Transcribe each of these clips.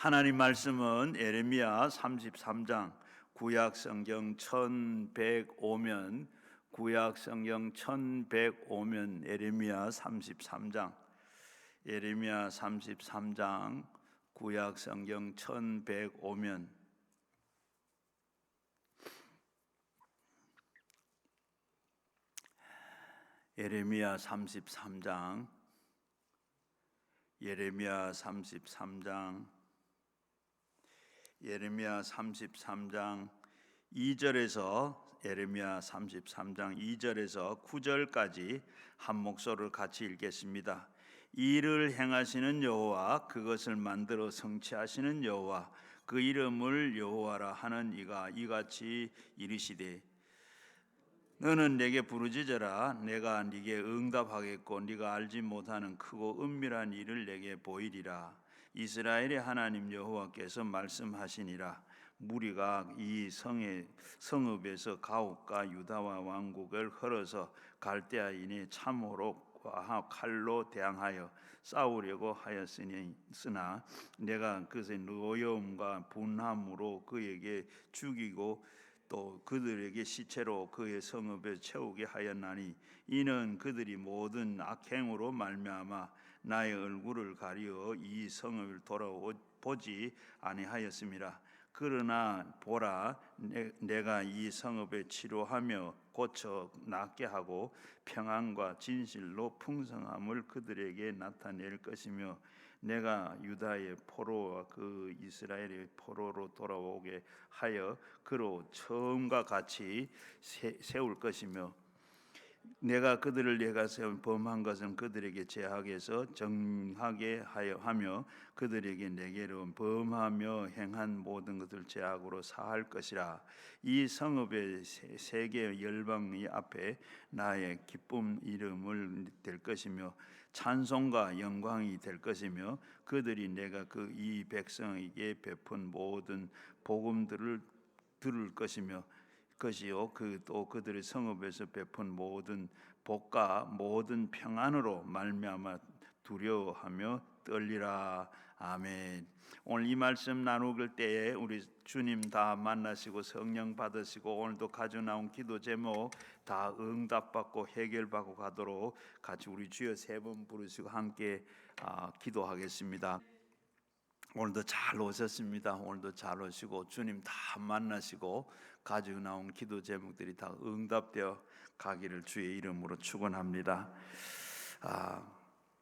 하나님 말씀은 예레미야 33장 구약 성경 1105면 구약 성경 1105면 예레미야 33장 예레미야 33장 구약 성경 1105면 예레미야 33장 예레미야 33장 2절에서 예레미야 33장 2절에서 9절까지 한 목소리를 같이 읽겠습니다. 이를 행하시는 여호와, 그것을 만들어 성취하시는 여호와, 그 이름을 여호와라 하는 이가 이같이 이르시되, 너는 내게 부르짖어라. 내가 네게 응답하겠고 네가 알지 못하는 크고 은밀한 일을 내게 보이리라. 이스라엘의 하나님 여호와께서 말씀하시니라. 무리가 이 성읍에서 가옥과 유다와 왕국을 헐어서 갈대아인이 참호로 칼로 대항하여 싸우려고 하였으나 내가 그것의 노여움과 분함으로 그에게 죽이고 또 그들에게 시체로 그의 성읍에 채우게 하였나니, 이는 그들이 모든 악행으로 말미암아 나의 얼굴을 가리어 이 성읍을 돌아보지 아니하였음이라. 그러나 보라, 내가 이 성읍에 치료하며 고쳐 낫게 하고 평안과 진실로 풍성함을 그들에게 나타낼 것이며, 내가 유다의 포로와 그 이스라엘의 포로로 돌아오게 하여 그로 처음과 같이 세울 것이며, 내가 그들을 내가 세운 범한 것은 그들에게 제하게서 정하게 하며 그들에게 내게로 범하며 행한 모든 것을 제약으로 사할 것이라. 이 성읍의 세계 열방이 앞에 나의 기쁨 이름을 될 것이며 찬송과 영광이 될 것이며, 그들이 내가 그 이 백성에게 베푼 모든 복음들을 들을 것이요 그 또 그들의 성읍에서 베푼 모든 복과 모든 평안으로 말미암아 두려워하며 떨리라. 아멘. 오늘 이 말씀 나누길 때에 우리 주님 다 만나시고 성령 받으시고 오늘도 가져 나온 기도 제목 다 응답받고 해결받고 가도록 같이 우리 주여 세 번 부르시고 함께 기도하겠습니다. 오늘도 잘 오셨습니다. 오늘도 잘 오시고 주님 다 만나시고 가지고 나온 기도 제목들이 다 응답되어 가기를 주의 이름으로 축원합니다.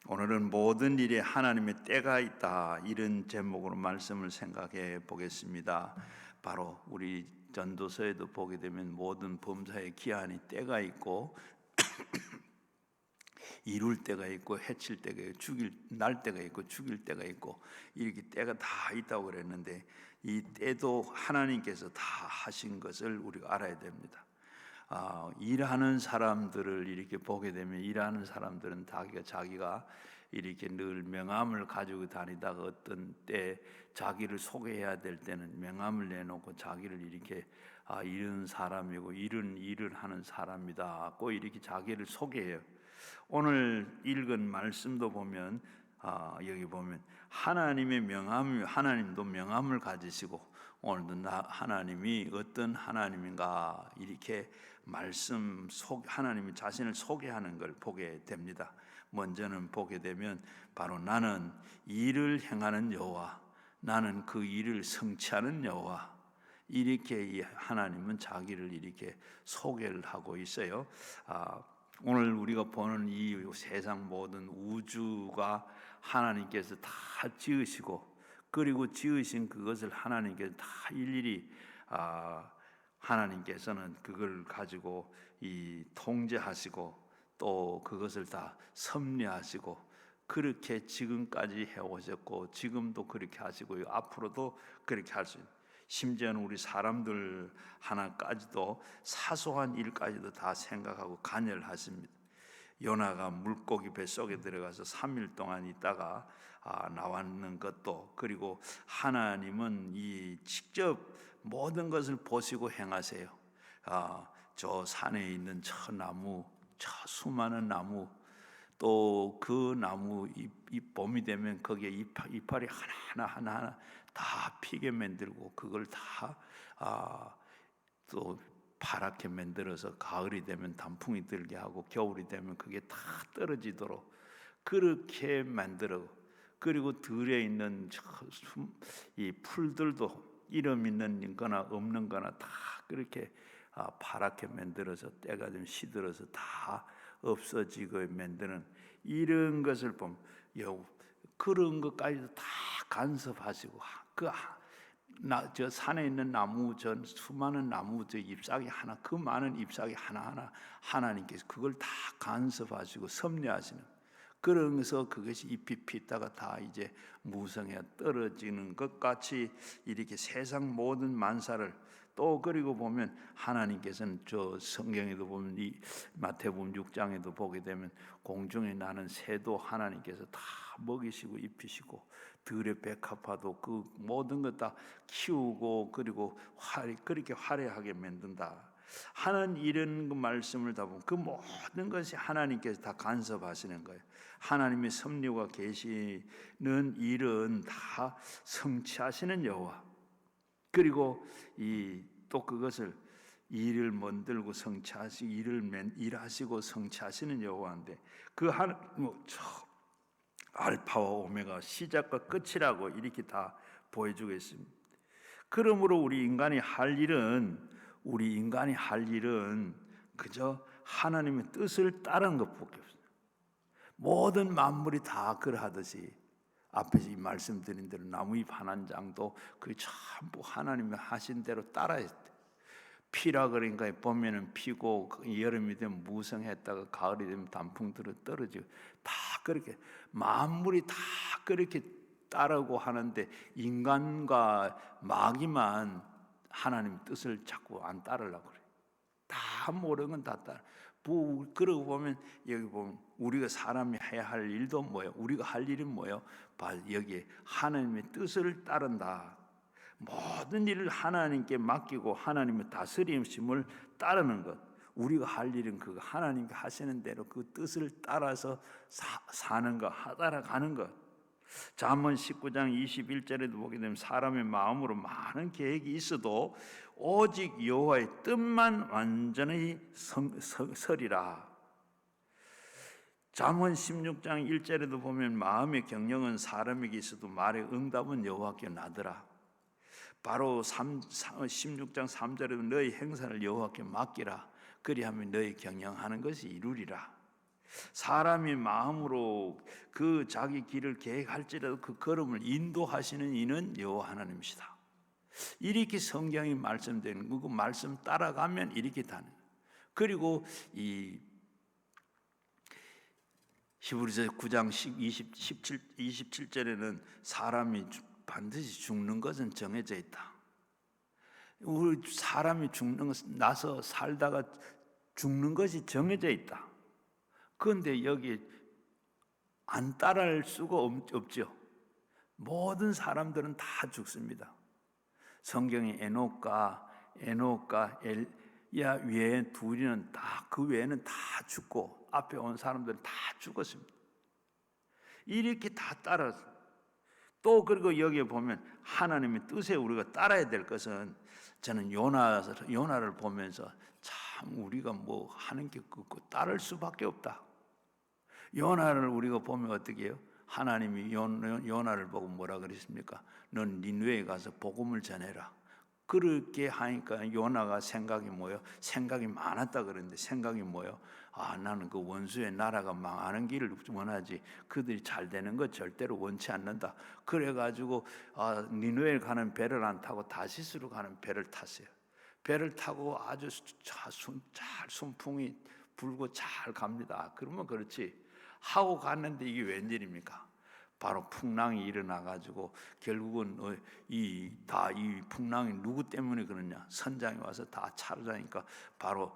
오늘은 모든 일에 하나님의 때가 있다, 이런 제목으로 말씀을 생각해 보겠습니다. 바로 우리 전도서에도 보게 되면 모든 범사의 기한이 때가 있고 이룰 때가 있고 해칠 때가 있고 날 때가 있고 죽일 때가 있고 이렇게 때가 다 있다고 그랬는데, 이 때도 하나님께서 다 하신 것을 우리가 알아야 됩니다. 일하는 사람들을 이렇게 보게 되면 일하는 사람들은 자기가 이렇게 늘 명함을 가지고 다니다가 어떤 때 자기를 소개해야 될 때는 명함을 내놓고 자기를 이렇게 이런 사람이고 이런 일을 하는 사람이다 고 이렇게 자기를 소개해요. 오늘 읽은 말씀도 보면 여기 보면 하나님의 명함, 하나님도 명함을 가지시고 오늘도 하나님이 어떤 하나님인가 이렇게 하나님이 자신을 소개하는 걸 보게 됩니다. 먼저는 보게 되면 바로 나는 일을 행하는 여호와, 나는 그 일을 성취하는 여호와, 이렇게 하나님은 자기를 이렇게 소개를 하고 있어요. 오늘 우리가 보는 이 세상 모든 우주가 하나님께서 다 지으시고, 그리고 지으신 그것을 하나님께서 다 일일이 하나님께서는 그걸 가지고 통제하시고 또 그것을 다 섭리하시고 그렇게 지금까지 해오셨고 지금도 그렇게 하시고 앞으로도 그렇게 할 수 있는, 심지어는 우리 사람들 하나까지도 사소한 일까지도 다 생각하고 간여하십니다. 요나가 물고기 뱃속에 들어가서 3일 동안 있다가 나왔는 것도, 그리고 하나님은 직접 모든 것을 보시고 행하세요. 저 산에 있는 저 나무, 저 수많은 나무, 또 그 나무 봄이 되면 거기에 이파리 하나 다 피게 만들고 그걸 다 또 파랗게 만들어서 가을이 되면 단풍이 들게 하고 겨울이 되면 그게 다 떨어지도록 그렇게 만들어. 그리고 들에 있는 이 풀들도 이름 있는 거나 없는 거나 다 그렇게 파랗게 만들어서 때가 좀 시들어서 다 없어지고 만드는 이런 것을 보면 그런 것까지도 다 간섭하시고 저 산에 있는 나무, 저 수많은 나무, 저 잎사귀 하나, 그 많은 잎사귀 하나하나 하나님께서 그걸 다 간섭하시고 섭리하시는, 그러면서 그것이 잎이 피다가 다 이제 무성해 떨어지는 것 같이 이렇게 세상 모든 만사를 또 그리고 보면 하나님께서는 저 성경에도 보면 이 마태복음 6장에도 보게 되면 공중에 나는 새도 하나님께서 다 먹이시고 입히시고 들의 백합화도 그 모든 것 다 키우고 그리고 그렇게 화려하게 만든다 하는 이런 그 말씀을 다 보면 그 모든 것이 하나님께서 다 간섭하시는 거예요. 하나님의 섭리가 계시는 일은 다 성취하시는 여호와, 그리고 또 그것을 일을 만들고 성취하시고 일하시고 성취하시는 여호와인데 그 알파와 오메가 시작과 끝이라고 이렇게 다 보여주고 있습니다. 그러므로 우리 인간이 할 일은 그저 하나님의 뜻을 따르는 것밖에 없어요. 모든 만물이 다 그러하듯이 앞에서 이 말씀드린 대로 나무잎 한 장도 그 전부 하나님이 하신 대로 따라야 돼. 피라 그러니까 봄에는 피고 여름이 되면 무성했다가 가을이 되면 단풍 들어 떨어지고 다 그렇게 만물이 다 그렇게 따르고 하는데 인간과 마귀만 하나님 뜻을 자꾸 안 따르려고 그래요. 다 모르는 건 다 따라. 그러고 보면 여기 보면 우리가 사람이 해야 할 일도 뭐예요? 우리가 할 일은 뭐예요? 여기에 하나님의 뜻을 따른다. 모든 일을 하나님께 맡기고 하나님의 다스림심을 따르는 것. 우리가 할 일은 그거 하나님께 하시는 대로 그 뜻을 따라서 사는 것, 따라가는 것. 잠언 19장 21절에도 보게 되면 사람의 마음으로 많은 계획이 있어도 오직 여호와의 뜻만 완전히 서리라. 잠언 16장 1절에도 보면 마음의 경영은 사람에게 있어도 말의 응답은 여호와께 나더라. 바로 16장 3절에도 너희 행사를 여호와께 맡기라. 그리하면 너희 경영하는 것이 이루리라. 사람이 마음으로 그 자기 길을 계획할지라도 그 걸음을 인도하시는 이는 여호와 하나님이시다. 이렇게 성경이 말씀되는 그 말씀 따라가면 이렇게 다는. 그리고 이 히브리서 9장 27절에는 사람이 반드시 죽는 것은 정해져 있다. 우리 사람이 나서 살다가 죽는 것이 정해져 있다. 그런데 여기 안 따라할 수가 없죠. 모든 사람들은 다 죽습니다. 성경에 에녹과 엘야 외에 둘이는 다, 그 외에는 다 죽고 앞에 온 사람들은 다 죽었습니다. 이렇게 다 따라서 또 그리고 여기에 보면 하나님의 뜻에 우리가 따라야 될 것은 저는 요나를 보면서 참 우리가 뭐 하는 게 따를 수밖에 없다. 요나를 우리가 보면 어떻게 해요? 하나님이 요나를 보고 뭐라 그랬습니까? 넌 니느웨에 가서 복음을 전해라. 그렇게 하니까 요나가 생각이 뭐예요? 생각이 많았다 그러는데 생각이 뭐예요? 나는 그 원수의 나라가 망하는 길을 원하지 그들이 잘 되는 거 절대로 원치 않는다. 그래가지고 니느웨에 가는 배를 안 타고 다시스로 가는 배를 탔어요. 배를 타고 아주 잘 순풍이 불고 잘 갑니다. 그러면 그렇지 하고 갔는데 이게 웬일입니까? 바로 풍랑이 일어나가지고 결국은 이 풍랑이 누구 때문에 그러냐? 선장이 와서 다 차르자니까 바로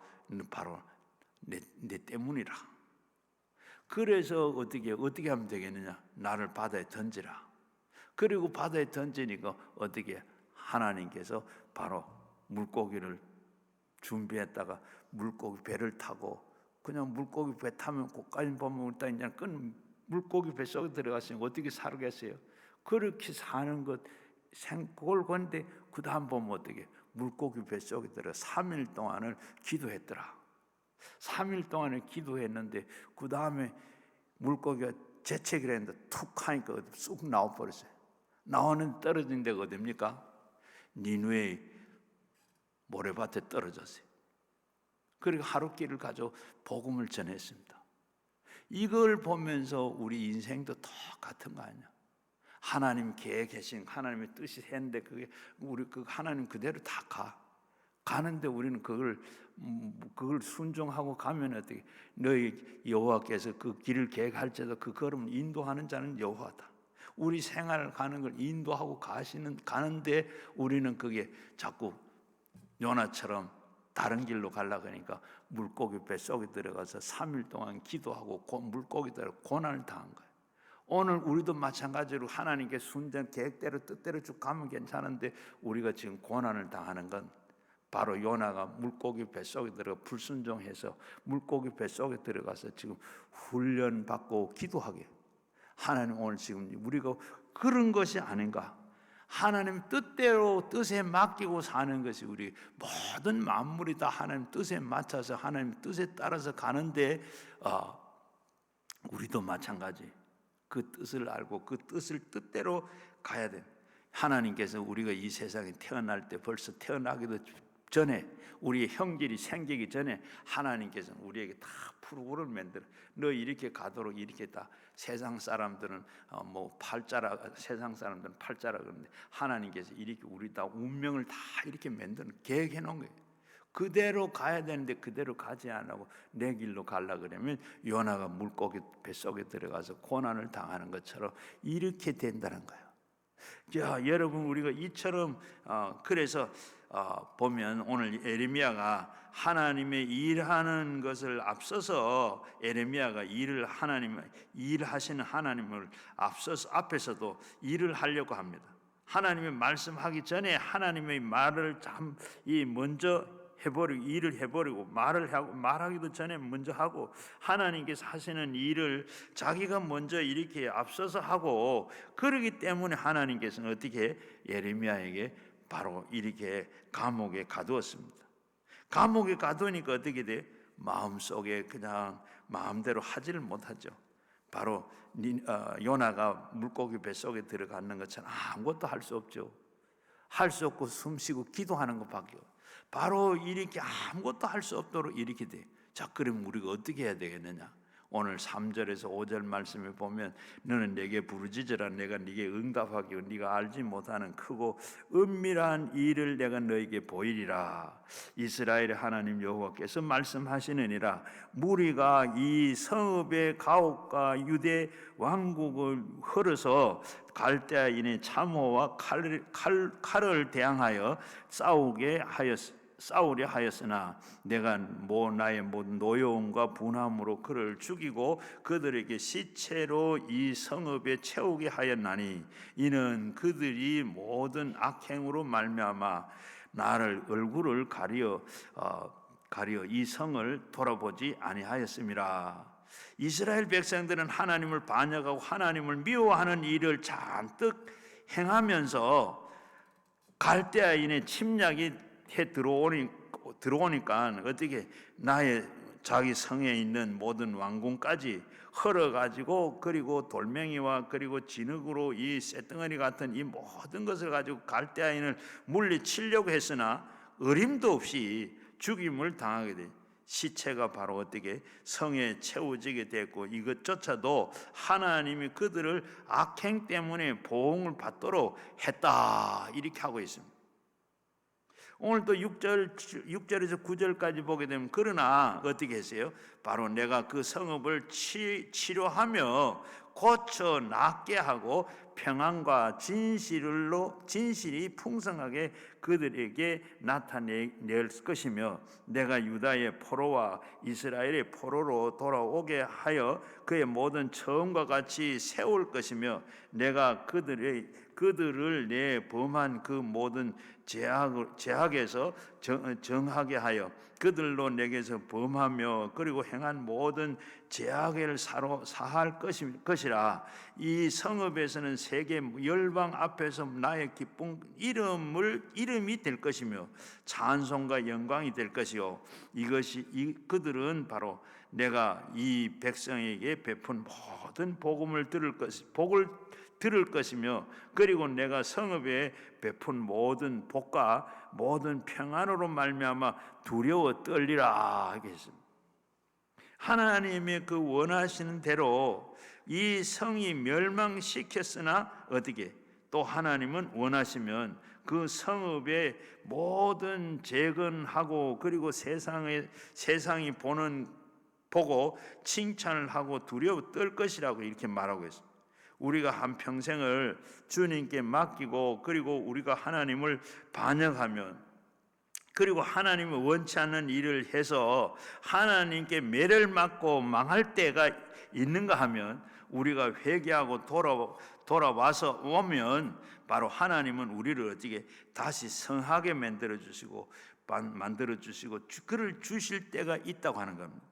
내 때문이라. 그래서 어떻게 하면 되겠느냐? 나를 바다에 던지라. 그리고 바다에 던지니까 어떻게 하나님께서 바로 물고기를 준비했다가 물고기 배를 타고 그냥 물고기 배 타면 고까지 보면 일단 이제 물고기 뱃속에 들어갔으니 어떻게 살겠어요? 그렇게 사는 것 그걸 건데 그 다음 보면 어떻게 물고기 뱃속에 들어 3일 동안을 기도했더라. 3일 동안에 기도했는데 그 다음에 물고기가 재채기를 했는데 툭 하니까 쑥 나와버렸어요. 나오는 떨어진 데가 어딥니까? 니누의 모래밭에 떨어졌어요. 그리고 하루길을 가져 복음을 전했습니다. 이걸 보면서 우리 인생도 똑같은 거 아니야? 하나님 계획하신 하나님의 뜻이 했는데 그게 우리 그 하나님 그대로 다 가는데 우리는 그걸 순종하고 가면 어떻게? 너희 여호와께서 그 길을 계획할지라도 그 걸음을 인도하는 자는 여호와다. 우리 생활을 가는 걸 인도하고 가는데 우리는 그게 자꾸 요나처럼 다른 길로 가려고 하니까 물고기 뱃속에 들어가서 3일 동안 기도하고 물고기들 고난을 당한 거예요. 오늘 우리도 마찬가지로 하나님께 순전 계획대로 뜻대로 쭉 가면 괜찮은데 우리가 지금 고난을 당하는 건 바로 요나가 물고기 뱃속에 들어가 불순종해서 물고기 뱃속에 들어가서 지금 훈련받고 기도하게. 하나님 오늘 지금 우리가 그런 것이 아닌가? 하나님 뜻대로 뜻에 맡기고 사는 것이 우리 모든 만물이 다 하나님 뜻에 맞춰서 하나님 뜻에 따라서 가는데 우리도 마찬가지. 그 뜻을 알고 그 뜻을 뜻대로 가야 돼. 하나님께서 우리가 이 세상에 태어날 때 벌써 태어나기도 전에 우리의 형질이 생기기 전에 하나님께서는 우리에게 다 프로그램을 만들어 너 이렇게 가도록 이렇게 다 세상 사람들은 세상 사람들은 팔자라 그러는데 하나님께서 이렇게 우리 다 운명을 다 이렇게 만드는 계획해 놓은 거예요. 그대로 가야 되는데 그대로 가지 않고 내 길로 가려 그러면 요나가 물고기 뱃속에 들어가서 고난을 당하는 것처럼 이렇게 된다는 거예요. 자, 여러분 우리가 이처럼 그래서 보면 오늘 에레미야가 하나님의 일하는 것을 앞서서 에레미야가 일하시는 하나님을 앞에서도 일을 하려고 합니다. 하나님의 말씀하기 전에 하나님의 말을 먼저 일을 해버리고 말하기도 전에 먼저 하고 하나님께서 하시는 일을 자기가 먼저 이렇게 앞서서 하고 그러기 때문에 하나님께서는 어떻게 예레미야에게 바로 이렇게 감옥에 가두었습니다. 감옥에 가두니까 어떻게 돼? 마음속에 그냥 마음대로 하지를 못하죠. 바로 요나가 물고기 뱃속에 들어가는 것처럼 아무것도 할 수 없죠. 할 수 없고 숨쉬고 기도하는 것밖에 없어요. 바로 이렇게 아무것도 할 수 없도록 이렇게 돼. 자, 그럼 우리가 어떻게 해야 되겠느냐? 오늘 3절에서 5절 말씀에 보면 너는 내게 부르짖으라 내가 네게 응답하기로 네가 알지 못하는 크고 은밀한 일을 내가 너에게 보이리라. 이스라엘의 하나님 여호와께서 말씀하시느니라. 무리가 이 성읍의 가옥과 유대 왕국을 헐어서 갈대아인의 참호와 칼을 대항하여 싸우려 하였으나 내가 나의 모든 노여움과 분함으로 그를 죽이고 그들에게 시체로 이 성읍에 채우게 하였나니 이는 그들이 모든 악행으로 말미암아 나를 얼굴을 가리어 이 성을 돌아보지 아니하였음이라. 이스라엘 백성들은 하나님을 반역하고 하나님을 미워하는 일을 잔뜩 행하면서 갈대아인의 침략이 들어오니까 어떻게 자기 성에 있는 모든 왕궁까지 헐어가지고 그리고 돌멩이와 그리고 진흙으로 이 쇳덩어리 같은 이 모든 것을 가지고 갈대아인을 물리치려고 했으나 어림도 없이 죽임을 당하게 돼. 시체가 바로 어떻게 성에 채워지게 됐고 이것조차도 하나님이 그들을 악행 때문에 보응을 받도록 했다 이렇게 하고 있습니다. 오늘 또 6절에서 9절까지 보게 되면 그러나 어떻게 했어요? 바로 내가 그 성읍을 치료하며 고쳐 낫게 하고 평안과 진실이 풍성하게 그들에게 나타낼 것이며 내가 유다의 포로와 이스라엘의 포로로 돌아오게 하여 그의 모든 처음과 같이 세울 것이며 내가 그들을 내 범한 그 모든 죄악에서 정하게 하여 그들로 내게서 범하며 그리고 행한 모든 죄악을 사할 것이라. 이 성읍에서는 세계 열방 앞에서 나의 기쁜 이름이 될 것이며 찬송과 영광이 될 것이요 그들은 바로 내가 이 백성에게 베푼 모든 복을 들을 것이며 그리고 내가 성읍에 베푼 모든 복과 모든 평안으로 말미암아 두려워 떨리라 하겠습니다. 하나님의 그 원하시는 대로 이 성이 멸망시켰으나 어떻게 또 하나님은 원하시면 그 성읍의 모든 재건하고 그리고 세상이 보고 칭찬을 하고 두려워 떨 것이라고 이렇게 말하고 있습니다. 우리가 한 평생을 주님께 맡기고 그리고 우리가 하나님을 반역하면 그리고 하나님이 원치 않는 일을 해서 하나님께 매를 맞고 망할 때가 있는가 하면 우리가 회개하고 돌아와서 오면 바로 하나님은 우리를 어떻게 다시 성하게 만들어 주시고 그를 주실 때가 있다고 하는 겁니다.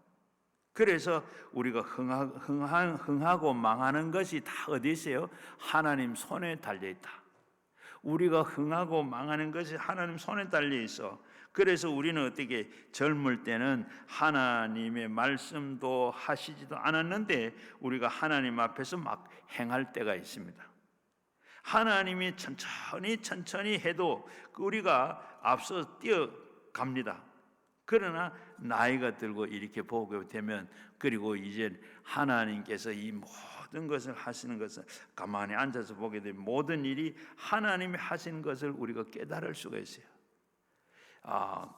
그래서 우리가 흥하고 망하는 것이 다 어디 있어요? 하나님 손에 달려 있다. 우리가 흥하고 망하는 것이 하나님 손에 달려 있어. 그래서 우리는 어떻게 젊을 때는 하나님의 말씀도 하시지도 않았는데 우리가 하나님 앞에서 막 행할 때가 있습니다. 하나님이 천천히 해도 우리가 앞서 뛰어갑니다. 그러나 나이가 들고 이렇게 보게 되면 그리고 이제 하나님께서 이 모든 것을 하시는 것을 가만히 앉아서 보게 되면 모든 일이 하나님이 하시는 것을 우리가 깨달을 수가 있어요.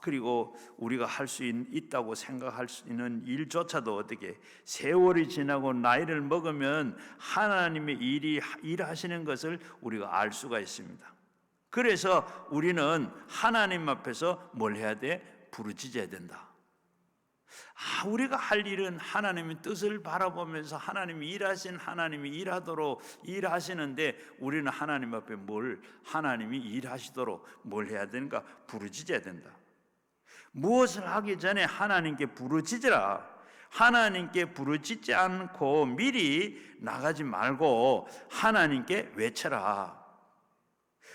그리고 우리가 할 수 있다고 생각할 수 있는 일조차도 어떻게 세월이 지나고 나이를 먹으면 하나님의 일하시는 것을 우리가 알 수가 있습니다. 그래서 우리는 하나님 앞에서 뭘 해야 돼? 부르짖어야 된다. 우리가 할 일은 하나님의 뜻을 바라보면서 하나님이 하나님이 일하시는데 우리는 하나님 앞에 하나님이 일하시도록 뭘 해야 되는가? 부르짖어야 된다. 무엇을 하기 전에 하나님께 부르짖으라. 하나님께 부르짖지 않고 미리 나가지 말고 하나님께 외쳐라.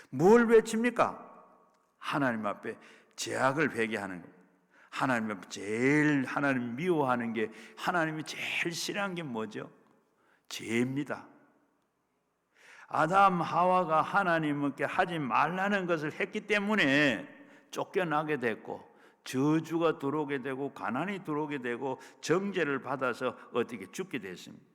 뭘 외칩니까? 하나님 앞에 죄악을 회개하는 거예요. 하나님 앞에 제일 하나님 미워하는 게 하나님이 제일 싫어하는 게 뭐죠? 죄입니다. 아담 하와가 하나님께 하지 말라는 것을 했기 때문에 쫓겨나게 됐고 저주가 들어오게 되고 가난이 들어오게 되고 정죄를 받아서 어떻게 죽게 됐습니다.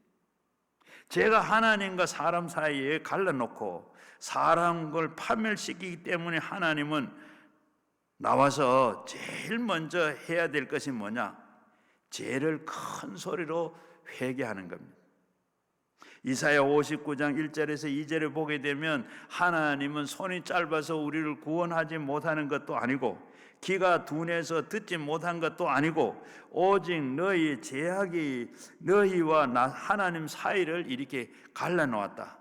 제가 하나님과 사람 사이에 갈라놓고 사람을 파멸시키기 때문에 하나님은 나와서 제일 먼저 해야 될 것이 뭐냐? 죄를 큰 소리로 회개하는 겁니다. 이사야 59장 1절에서 2절을 보게 되면 하나님은 손이 짧아서 우리를 구원하지 못하는 것도 아니고 귀가 둔해서 듣지 못한 것도 아니고 오직 너희 죄악이 너희와 하나님 사이를 이렇게 갈라놓았다.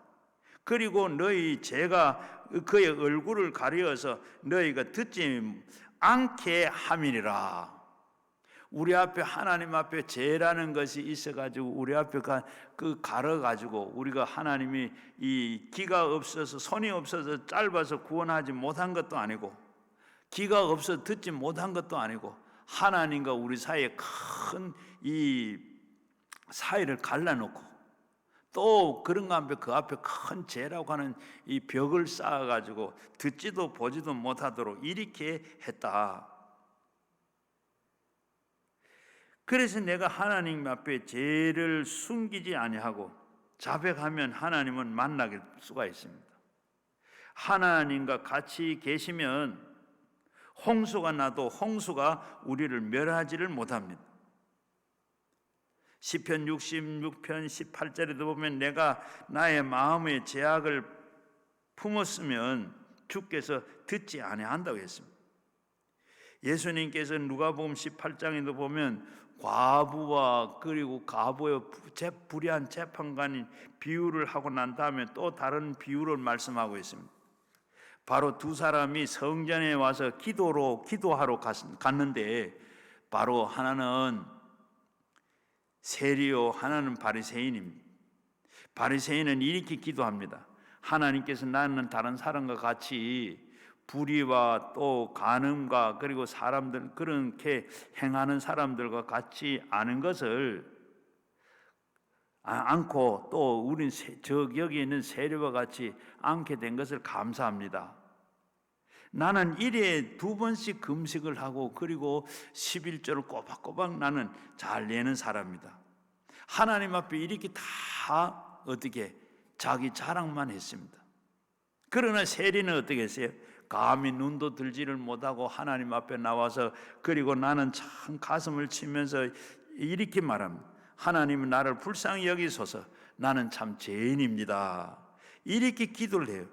그리고 너희 죄가 그의 얼굴을 가려서 너희가 듣지 않게 함이니라. 우리 앞에 하나님 앞에 죄라는 것이 있어가지고 우리 앞에 가려가지고 우리가 하나님이 이 귀가 없어서 손이 없어서 짧아서 구원하지 못한 것도 아니고 귀가 없어 듣지 못한 것도 아니고 하나님과 우리 사이에 큰 이 사이를 갈라놓고 또 그런가 하면 그 앞에 큰 죄라고 하는 이 벽을 쌓아가지고 듣지도 보지도 못하도록 이렇게 했다. 그래서 내가 하나님 앞에 죄를 숨기지 아니하고 자백하면 하나님은 만날 수가 있습니다. 하나님과 같이 계시면 홍수가 나도 홍수가 우리를 멸하지를 못합니다. 시편 66편 18절에도 보면 내가 나의 마음의 죄악을 품었으면 주께서 듣지 아니한다고 했습니다. 예수님께서 누가복음 18장에도 보면 과부와 그리고 가부의 불의한 재판관인 비유를 하고 난 다음에 또 다른 비유를 말씀하고 있습니다. 바로 두 사람이 성전에 와서 기도하러 갔는데, 바로 하나는 세리요 하나는 바리새인입니다. 바리새인은 이렇게 기도합니다. 하나님께서 나는 다른 사람과 같이 불의와 또 간음과 그리고 사람들 그렇게 행하는 사람들과 같이 아는 것을 않고, 또 우린 여기 있는 세리와 같이 않게 된 것을 감사합니다. 나는 일에 2번씩 금식을 하고 그리고 11조를 꼬박꼬박 나는 잘 내는 사람이다. 하나님 앞에 이렇게 다 어떻게 자기 자랑만 했습니다. 그러나 세리는 어떻게 했어요? 감히 눈도 들지를 못하고 하나님 앞에 나와서, 그리고 나는 참 가슴을 치면서 이렇게 말합니다. 하나님은 나를 불쌍히 여기소서, 나는 참 죄인입니다. 이렇게 기도를 해요.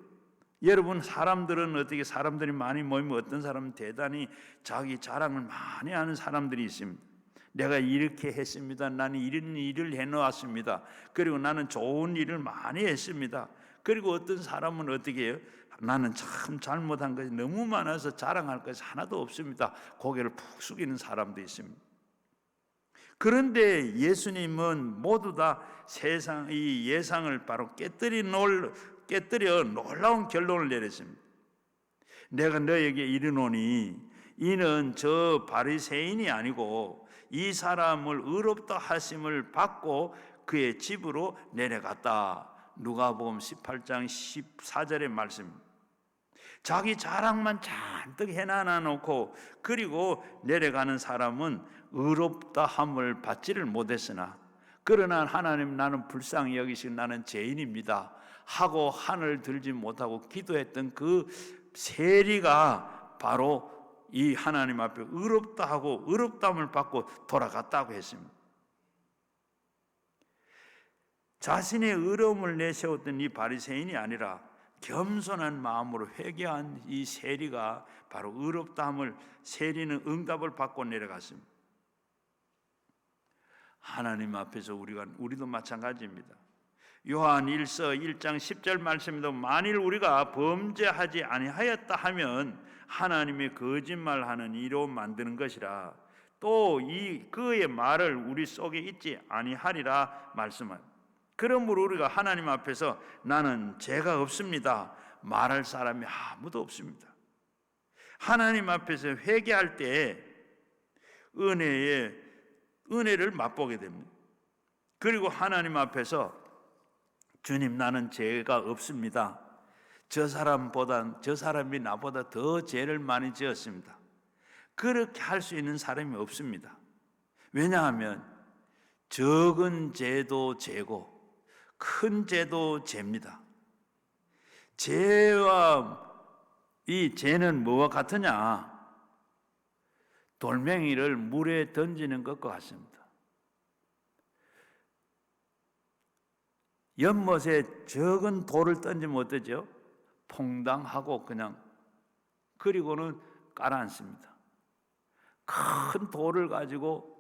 여러분, 사람들은 어떻게, 사람들이 많이 모이면 어떤 사람은 대단히 자기 자랑을 많이 하는 사람들이 있습니다. 내가 이렇게 했습니다. 나는 이런 일을 해놓았습니다. 그리고 나는 좋은 일을 많이 했습니다. 그리고 어떤 사람은 어떻게 해요? 나는 참 잘못한 것이 너무 많아서 자랑할 것이 하나도 없습니다. 고개를 푹 숙이는 사람도 있습니다. 그런데 예수님은 모두 다 이 예상을 바로 깨뜨려 놀라운 결론을 내렸습니다. 내가 너에게 이르노니 이는 저 바리새인이 아니고 이 사람을 의롭다 하심을 받고 그의 집으로 내려갔다. 누가복음 18장 14절의 말씀. 자기 자랑만 잔뜩 해놔 놓고 그리고 내려가는 사람은 의롭다 함을 받지를 못했으나, 그러나 하나님 나는 불쌍히 여기신 나는 죄인입니다 하고 하늘 들지 못하고 기도했던 그 세리가 바로 이 하나님 앞에 의롭다 하고 의롭다함을 받고 돌아갔다고 했습니다. 자신의 의로움을 내세웠던 이 바리새인이 아니라 겸손한 마음으로 회개한 이 세리가 바로 의롭다함을, 세리는 응답을 받고 내려갔습니다. 하나님 앞에서 우리도 마찬가지입니다. 요한 1서 1장 10절 말씀에도 만일 우리가 범죄하지 아니하였다 하면 하나님의 거짓말하는 이로 만드는 것이라, 또 이 그의 말을 우리 속에 있지 아니하리라 말씀합니다. 그러므로 우리가 하나님 앞에서 나는 죄가 없습니다 말할 사람이 아무도 없습니다. 하나님 앞에서 회개할 때 은혜를 맛보게 됩니다. 그리고 하나님 앞에서 주님 나는 죄가 없습니다, 저 사람이 나보다 더 죄를 많이 지었습니다, 그렇게 할 수 있는 사람이 없습니다. 왜냐하면 적은 죄도 죄고 큰 죄도 죄입니다. 죄와 이 죄는 뭐와 같으냐? 돌멩이를 물에 던지는 것과 같습니다. 연못에 적은 돌을 던지면 어떠죠? 퐁당하고 그냥, 그리고는 깔아앉습니다. 큰 돌을 가지고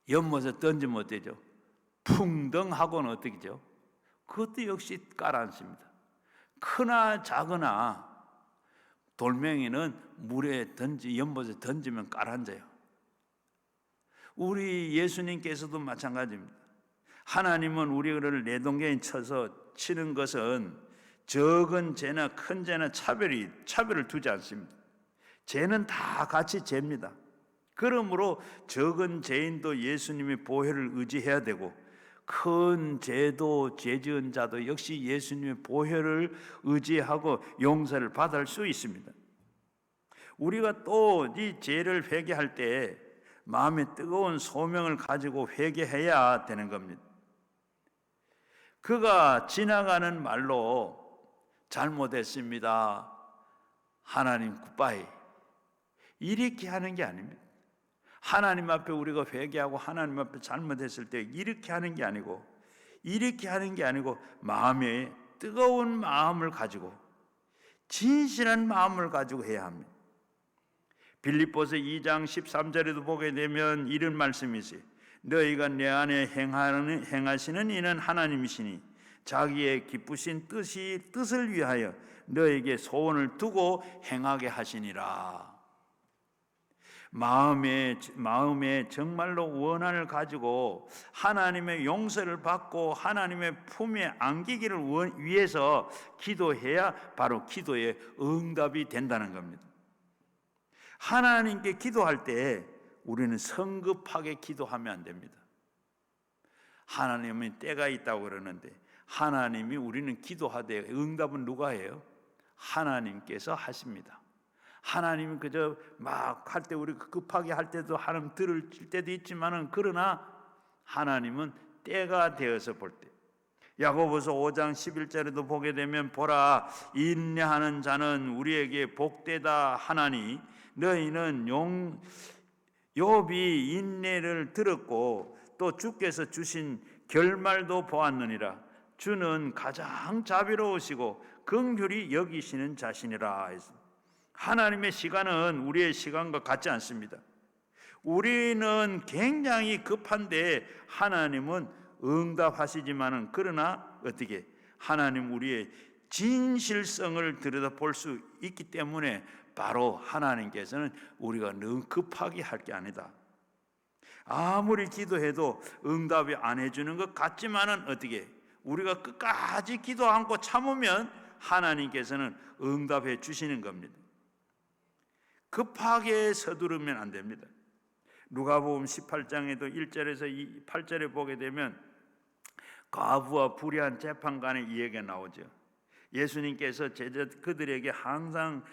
연못에 던지면 어때죠? 풍덩하고는 어떻게죠? 그것도 역시 깔아앉습니다. 크나 작으나 돌멩이는 연못에 던지면 깔아앉아요. 우리 예수님께서도 마찬가지입니다. 하나님은 우리를 내동댕이 쳐서 치는 것은 적은 죄나 큰 죄나 차별을 두지 않습니다. 죄는 다 같이 죄입니다. 그러므로 적은 죄인도 예수님의 보혈을 의지해야 되고, 큰 죄도 죄 지은 자도 역시 예수님의 보혈을 의지하고 용서를 받을 수 있습니다. 우리가 또 이 죄를 회개할 때 마음에 뜨거운 소명을 가지고 회개해야 되는 겁니다. 그가 지나가는 말로 잘못했습니다, 하나님 굿바이, 이렇게 하는 게 아닙니다. 하나님 앞에 우리가 회개하고 하나님 앞에 잘못했을 때 이렇게 하는 게 아니고 마음에 뜨거운 마음을 가지고 진실한 마음을 가지고 해야 합니다. 빌립보서 2장 13절에도 보게 되면 이런 말씀이 있어요. 너희가 내 안에 행하시는 이는 하나님이시니 자기의 기쁘신 뜻을 위하여 너에게 소원을 두고 행하게 하시니라. 마음에 정말로 원한을 가지고 하나님의 용서를 받고 하나님의 품에 안기기를 위해서 기도해야 바로 기도의 응답이 된다는 겁니다. 하나님께 기도할 때 우리는 성급하게 기도하면 안 됩니다. 하나님은 때가 있다고 그러는데 하나님이 우리는 기도하되 응답은 누가 해요? 하나님께서 하십니다. 하나님은 그저 막 할 때 우리가 급하게 할 때도 하나님 들을 때도 있지만은 그러나 하나님은 때가 되어서 볼 때 야고보서 5장 11절에도 보게 되면 보라 인내하는 자는 우리에게 복되다 하나니 너희는 욥이 인내를 들었고 또 주께서 주신 결말도 보았느니라. 주는 가장 자비로우시고 긍휼히 여기시는 자신이라. 하나님의 시간은 우리의 시간과 같지 않습니다. 우리는 굉장히 급한데 하나님은 응답하시지만은 그러나 어떻게 하나님 우리의 진실성을 들여다볼 수 있기 때문에 바로 하나님께서는 우리가 너무 급하게 할 게 아니다. 아무리 기도해도 응답이 안 해주는 것 같지만은 어떻게 우리가 끝까지 기도 않고 참으면 하나님께서는 응답해 주시는 겁니다. 급하게 서두르면 안 됩니다. 누가복음 18장에도 1절에서 8절에 보게 되면 과부와 불의한 재판관의 이야기가 나오죠. 예수님께서 그들에게 항상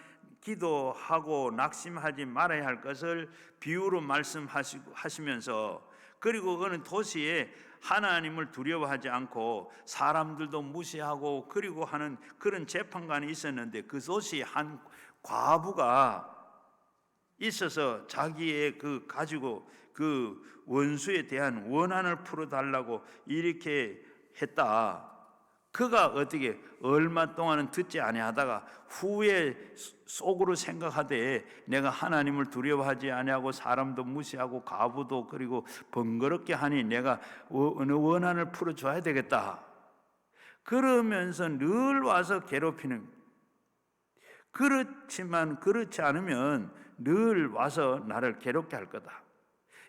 기도하고 낙심하지 말아야 할 것을 비유로 말씀하시면서 그리고 어느 도시에 하나님을 두려워하지 않고 사람들도 무시하고 그리고 하는 그런 재판관이 있었는데 그 도시에 한 과부가 있어서 자기의 가지고 그 원수에 대한 원한을 풀어달라고 이렇게 했다. 그가 어떻게 얼마 동안은 듣지 아니하다가 후에 속으로 생각하되 내가 하나님을 두려워하지 아니하고 사람도 무시하고 과부도 그리고 번거롭게 하니 내가 어느 원한을 풀어줘야 되겠다. 그러면서 늘 와서 괴롭히는. 그렇지만 그렇지 않으면 늘 와서 나를 괴롭게 할 거다.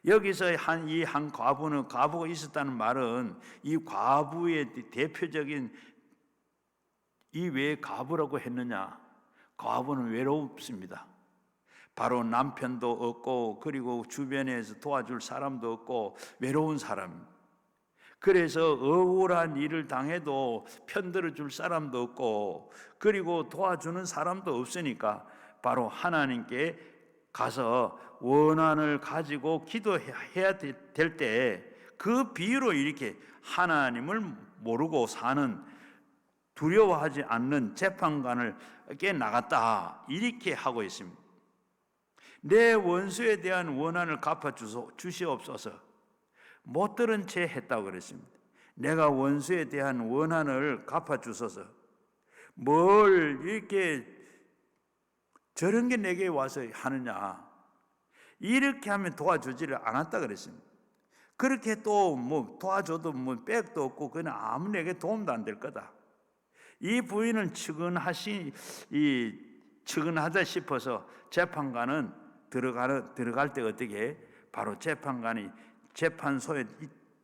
여기서 한 과부가 있었다는 말은 이 과부의 대표적인 이 왜 과부라고 했느냐? 과부는 외롭습니다. 바로 남편도 없고 그리고 주변에서 도와줄 사람도 없고 외로운 사람. 그래서 억울한 일을 당해도 편들어 줄 사람도 없고 그리고 도와주는 사람도 없으니까 바로 하나님께 가서 원한을 가지고 기도해야 될 때 그 비유로 이렇게 하나님을 모르고 사는 두려워하지 않는 재판관을께 나갔다 이렇게 하고 있습니다. 내 원수에 대한 원한을 갚아 주시옵소서. 못 들은 채 했다고 그랬습니다. 내가 원수에 대한 원한을 갚아 주소서. 뭘 이렇게 저런 게 내게 와서 하느냐. 이렇게 하면 도와주지를 않았다 그랬습니다. 그렇게 또 도와줘도 백도 없고 그냥 아무 내게 도움도 안 될 거다. 이 부인은 측은하다 싶어서 재판관은 들어갈 때 어떻게 바로 재판관이 재판소에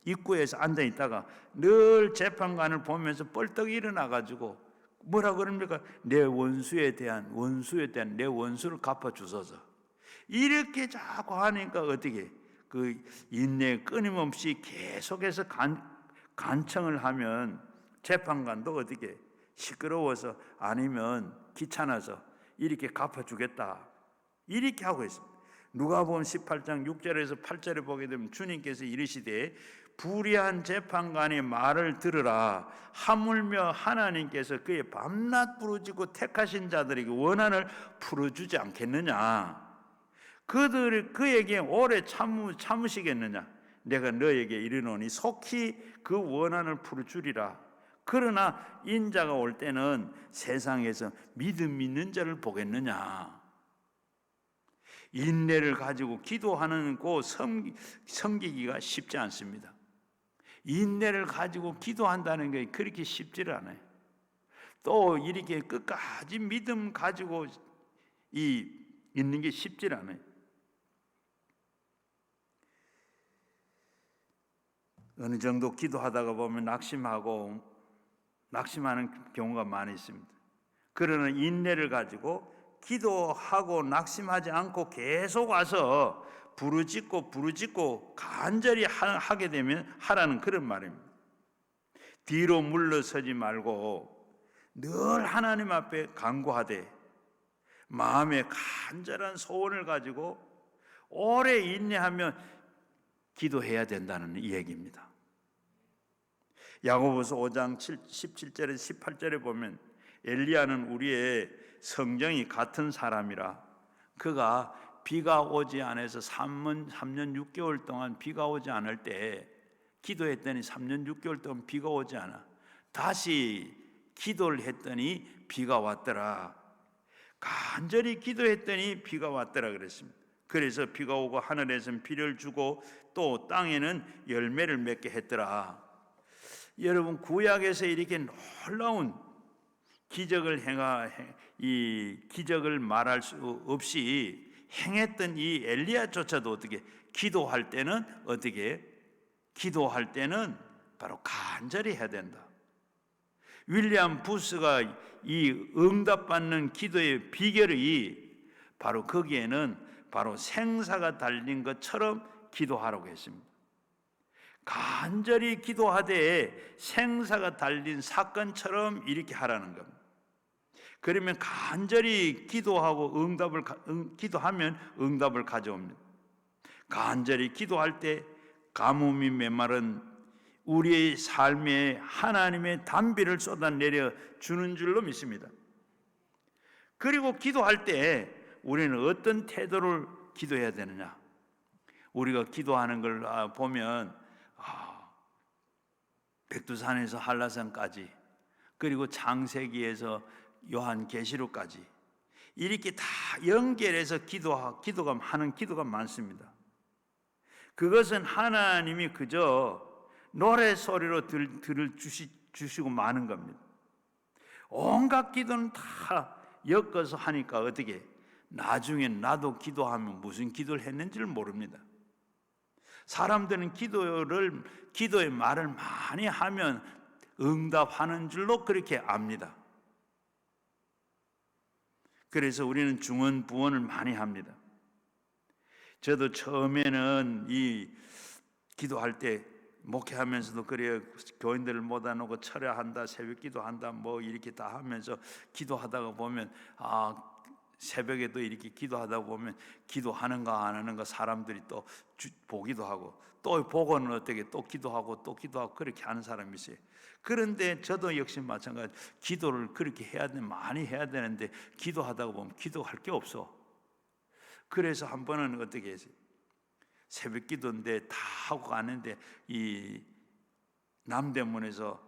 입구에서 앉아 있다가 늘 재판관을 보면서 벌떡 일어나 가지고 뭐라 그럽니까? 내 원수에 대한 내 원수를 갚아 주소서. 이렇게 자꾸 하니까 어떻게 그 인내 끊임없이 계속해서 간청을 하면 재판관도 어떻게 시끄러워서 아니면 귀찮아서 이렇게 갚아주겠다 이렇게 하고 있습니다. 누가복음 18장 6절에서 8절에 보게 되면 주님께서 이르시되 불의한 재판관의 말을 들으라. 하물며 하나님께서 그의 밤낮 부르짖고 택하신 자들에게 원한을 풀어주지 않겠느냐. 그에게 오래 참으시겠느냐? 내가 너에게 이르노니 속히 그 원한을 풀어주리라. 그러나 인자가 올 때는 세상에서 믿음 있는 자를 보겠느냐? 인내를 가지고 기도하는 고 섬기기가 쉽지 않습니다. 인내를 가지고 기도한다는 게 그렇게 쉽지를 않아요. 또 이렇게 끝까지 믿음 가지고 있는 게 쉽지 않아요. 어느 정도 기도하다가 보면 낙심하는 경우가 많이 있습니다. 그러나 인내를 가지고 기도하고 낙심하지 않고 계속 와서 부르짖고 간절히 하게 되면 하라는 그런 말입니다. 뒤로 물러서지 말고 늘 하나님 앞에 간구하되 마음에 간절한 소원을 가지고 오래 인내하며 기도해야 된다는 이야기입니다. 야고보서 5장 17절에 18절에 보면 엘리야는 우리의 성정이 같은 사람이라 그가 비가 오지 않아서 3년 6개월 동안 비가 오지 않을 때 기도했더니 3년 6개월 동안 비가 오지 않아. 다시 기도를 했더니 비가 왔더라. 간절히 기도했더니 비가 왔더라 그랬습니다. 그래서 비가 오고 하늘에서는 비를 주고 또 땅에는 열매를 맺게 했더라. 여러분 구약에서 이렇게 놀라운 기적을 이 기적을 말할 수 없이 행했던 이 엘리야조차도 어떻게 기도할 때는 바로 간절히 해야 된다. 윌리엄 부스가 이 응답받는 기도의 비결이 바로 거기에는 바로 생사가 달린 것처럼 기도하라고 했습니다. 간절히 기도하되 생사가 달린 사건처럼 이렇게 하라는 겁니다. 그러면 간절히 기도하고 기도하면 응답을 가져옵니다. 간절히 기도할 때 가뭄이 메마른 우리의 삶에 하나님의 단비를 쏟아내려 주는 줄로 믿습니다. 그리고 기도할 때 우리는 어떤 태도를 기도해야 되느냐? 우리가 기도하는 걸 보면 백두산에서 한라산까지 그리고 창세기에서 요한계시록까지 이렇게 다 연결해서 기도가 하는 기도가 많습니다. 그것은 하나님이 그저 노래소리로 주시고 마는 겁니다. 온갖 기도는 다 엮어서 하니까 어떻게 나중에 나도 기도하면 무슨 기도를 했는지를 모릅니다. 사람들은 기도의 말을 많이 하면 응답하는 줄로 그렇게 압니다. 그래서 우리는 중언 부언을 많이 합니다. 저도 처음에는 이 기도할 때 목회하면서도 그래요. 교인들을 모아놓고 철야한다, 새벽 기도한다, 뭐 이렇게 다 하면서 기도하다가 보면 새벽에도 이렇게 기도하다 보면 기도하는가 안 하는가 사람들이 또 보기도 하고 또 보고는 어떻게 또 기도하고 그렇게 하는 사람이 있어요. 그런데 저도 역시 마찬가지 기도를 그렇게 많이 해야 되는데 기도하다가 보면 기도할 게 없어. 그래서 한 번은 어떻게 했어요? 새벽 기도인데 다 하고 가는데 이 남대문에서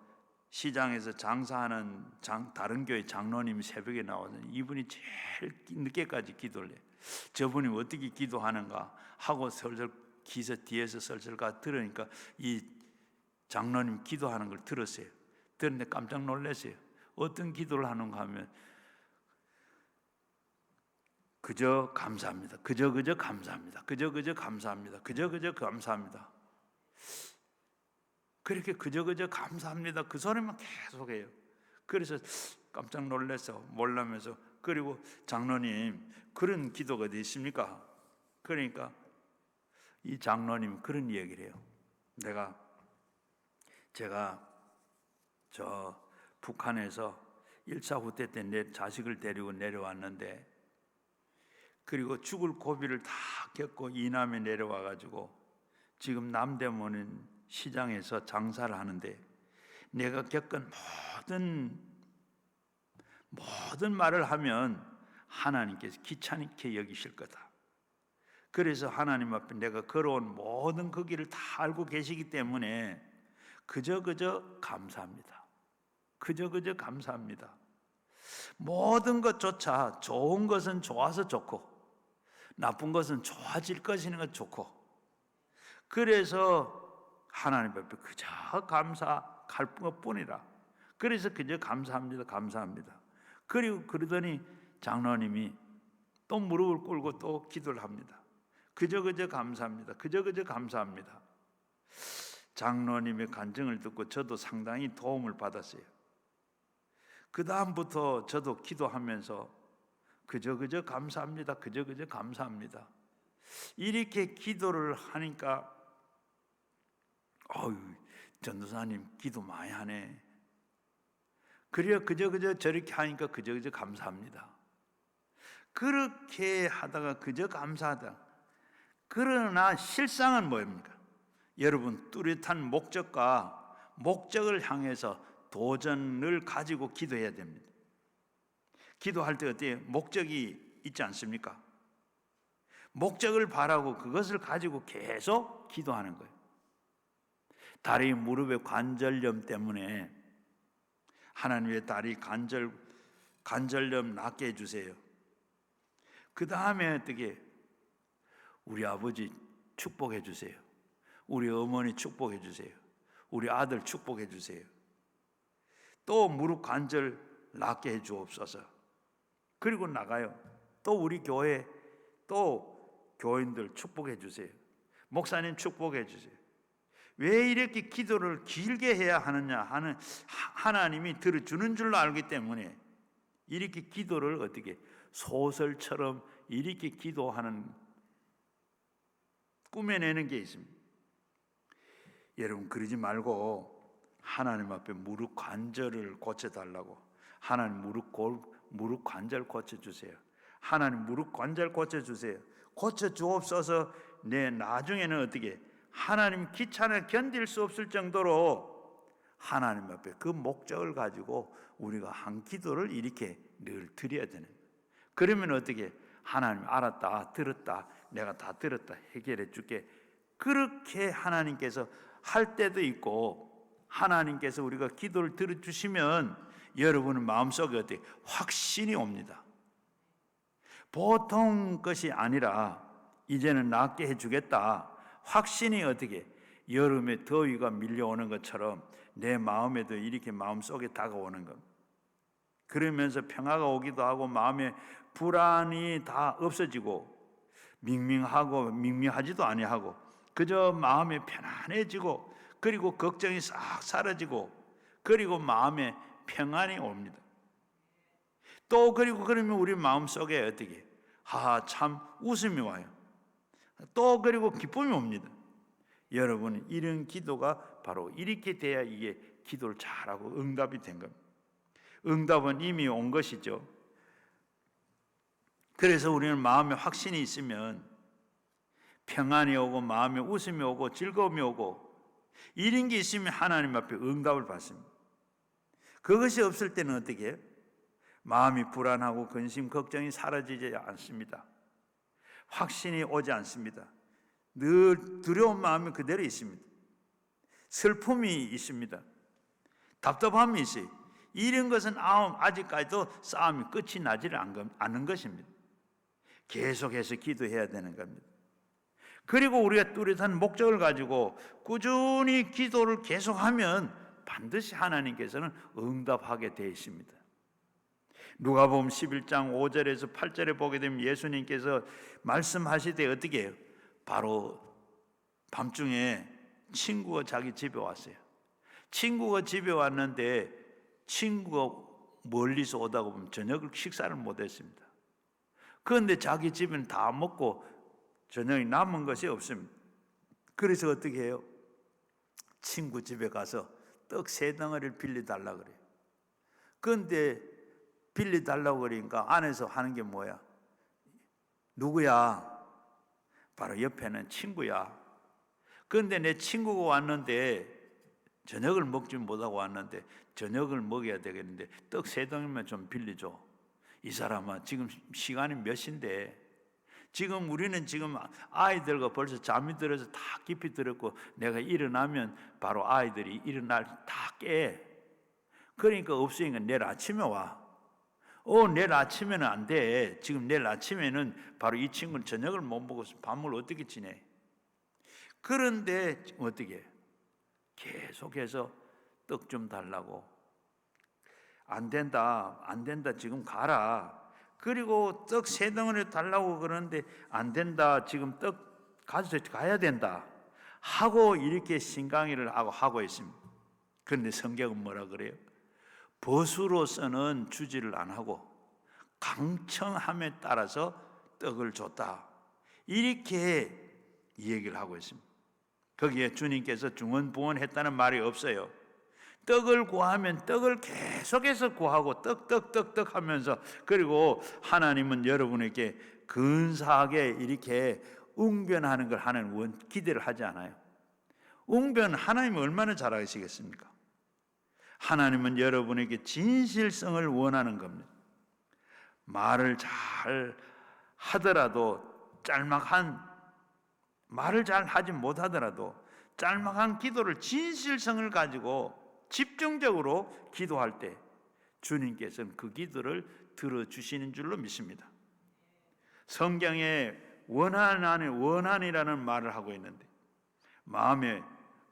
시장에서 장사하는 다른 교회 장로님이 새벽에 나와서 이분이 제일 늦게까지 기도를 해요. 저분이 어떻게 기도하는가 하고 설설 기서 뒤에서 설설 가 들으니까 이 장로님 기도하는 걸 들었어요. 들었는데 깜짝 놀랐어요. 어떤 기도를 하는가 하면 그저 감사합니다. 그저 감사합니다. 그저 감사합니다. 그저 감사합니다. 그렇게 그저 감사합니다. 그 소리만 계속해요. 그래서 깜짝 놀라서 몰라면서 그리고 장로님 그런 기도가 어디 있습니까? 그러니까 이 장로님 그런 얘기를 해요. 제가 저 북한에서 1차 후퇴 때 내 자식을 데리고 내려왔는데 그리고 죽을 고비를 다 겪고 이남에 내려와가지고 지금 남대문 시장에서 장사를 하는데 내가 겪은 모든 말을 하면 하나님께서 귀찮게 여기실 거다. 그래서 하나님 앞에 내가 걸어온 모든 그 길을 다 알고 계시기 때문에 그저 감사합니다. 그저 감사합니다. 모든 것조차 좋은 것은 좋아서 좋고 나쁜 것은 좋아질 것이는 것 좋고, 그래서 하나님 앞에 그저 감사할 것뿐이라. 그래서 그저 감사합니다. 그리고 그러더니 장로님이 또 무릎을 꿇고 또 기도를 합니다. 그저 감사합니다. 그저 감사합니다. 장로님의 간증을 듣고 저도 상당히 도움을 받았어요. 그 다음부터 저도 기도하면서 그저 감사합니다. 그저 감사합니다. 이렇게 기도를 하니까 전도사님 기도 많이 하네. 그래요. 그저 저렇게 하니까 그저 감사합니다. 그렇게 하다가 그저 감사하다. 그러나 실상은 뭐입니까? 여러분, 뚜렷한 목적을 향해서 도전을 가지고 기도해야 됩니다. 기도할 때 어때요? 목적이 있지 않습니까? 목적을 바라고 그것을 가지고 계속 기도하는 거예요. 다리 무릎의 관절염 때문에 하나님의 다리 관절염 낫게 해주세요. 그 다음에 어떻게 우리 아버지 축복해 주세요. 우리 어머니 축복해 주세요. 우리 아들 축복해 주세요. 또 무릎 관절 낫게 해 주옵소서. 그리고 나가요. 또 우리 교회 또 교인들 축복해 주세요. 목사님 축복해 주세요. 왜 이렇게 기도를 길게 해야 하느냐 하는 하나님이 들어주는 줄로 알기 때문에 이렇게 기도를 어떻게 소설처럼 이렇게 기도하는 꾸며내는 게 있습니다. 여러분 그러지 말고 하나님 앞에 무릎 관절을 고쳐달라고. 하나님 무릎 관절 고쳐주세요. 하나님 무릎 관절 고쳐주세요. 고쳐주옵소서. 내 나중에는 어떻게 하나님 귀찮아 견딜 수 없을 정도로 하나님 앞에 그 목적을 가지고 우리가 한 기도를 이렇게 늘 드려야 되는 거예요. 그러면 어떻게 하나님 알았다, 들었다, 내가 다 들었다, 해결해 줄게. 그렇게 하나님께서 할 때도 있고, 하나님께서 우리가 기도를 들어주시면 여러분의 마음속에 어떻게 확신이 옵니다. 보통 것이 아니라 이제는 낫게 해주겠다. 확신이 어떻게 여름에 더위가 밀려오는 것처럼 내 마음에도 이렇게 마음속에 다가오는 것. 그러면서 평화가 오기도 하고 마음의 불안이 다 없어지고 밍밍하지도 아니하고 그저 마음이 편안해지고 그리고 걱정이 싹 사라지고 그리고 마음에 평안이 옵니다. 또 그리고 그러면 우리 마음속에 어떻게 참 웃음이 와요. 또 그리고 기쁨이 옵니다. 여러분 이런 기도가 바로 이렇게 돼야 이게 기도를 잘하고 응답이 된 겁니다. 응답은 이미 온 것이죠. 그래서 우리는 마음에 확신이 있으면 평안이 오고 마음에 웃음이 오고 즐거움이 오고 이런 게 있으면 하나님 앞에 응답을 받습니다. 그것이 없을 때는 어떻게 해요? 마음이 불안하고 근심 걱정이 사라지지 않습니다. 확신이 오지 않습니다. 늘 두려운 마음이 그대로 있습니다. 슬픔이 있습니다. 답답함이 있어요. 이런 것은 아직까지도 싸움이 끝이 나지를 않은 것입니다. 계속해서 기도해야 되는 겁니다. 그리고 우리가 뚜렷한 목적을 가지고 꾸준히 기도를 계속하면 반드시 하나님께서는 응답하게 되어 있습니다. 누가복음 11장 5절에서 8절에 보게 되면 예수님께서 말씀하시되 어떻게 해요? 바로 밤중에 친구가 자기 집에 왔어요. 친구가 집에 왔는데 친구가 멀리서 오다가 보면 저녁을 식사를 못했습니다. 그런데 자기 집은 다 먹고 저녁이 남은 것이 없습니다. 그래서 어떻게 해요? 친구 집에 가서 떡 3덩어리를 빌려달라고 그래요. 그런데 빌려달라고 그러니까 안에서 하는 게 뭐야? 누구야? 바로 옆에는 친구야. 그런데 내 친구가 왔는데 저녁을 먹지 못하고 왔는데 저녁을 먹여야 되겠는데 떡 3덩이만 좀 빌려줘. 이 사람아 지금 시간이 몇 시인데 지금 우리는 지금 아이들과 벌써 잠이 들어서 다 깊이 들었고, 내가 일어나면 바로 아이들이 일어날 다 깨. 그러니까 없으니까 내일 아침에 와. 내일 아침에는 안 돼. 지금 내일 아침에는 바로 이 친구는 저녁을 못 먹어서 밤을 어떻게 지내? 그런데 어떻게? 계속해서 떡 좀 달라고. 안 된다, 안 된다, 지금 가라. 그리고 떡 3덩어리 달라고 그러는데 안 된다, 지금 떡 가져서 가야 된다 하고 이렇게 신강의를 하고 있습니다. 그런데 성경은 뭐라 그래요? 버수로서는 주지를 안 하고 강청함에 따라서 떡을 줬다, 이렇게 얘기를 하고 있습니다. 거기에 주님께서 중언부언했다는 말이 없어요. 떡을 구하면 떡을 계속해서 구하고 떡 하면서, 그리고 하나님은 여러분에게 근사하게 이렇게 웅변하는 걸 하는 기대를 하지 않아요. 웅변 하나님은 얼마나 잘하시겠습니까? 하나님은 여러분에게 진실성을 원하는 겁니다. 말을 잘 하더라도 말을 잘 하지 못하더라도 짤막한 기도를, 진실성을 가지고 집중적으로 기도할 때 주님께서는 그 기도를 들어주시는 줄로 믿습니다. 성경에 원한이라는 말을 하고 있는데, 마음에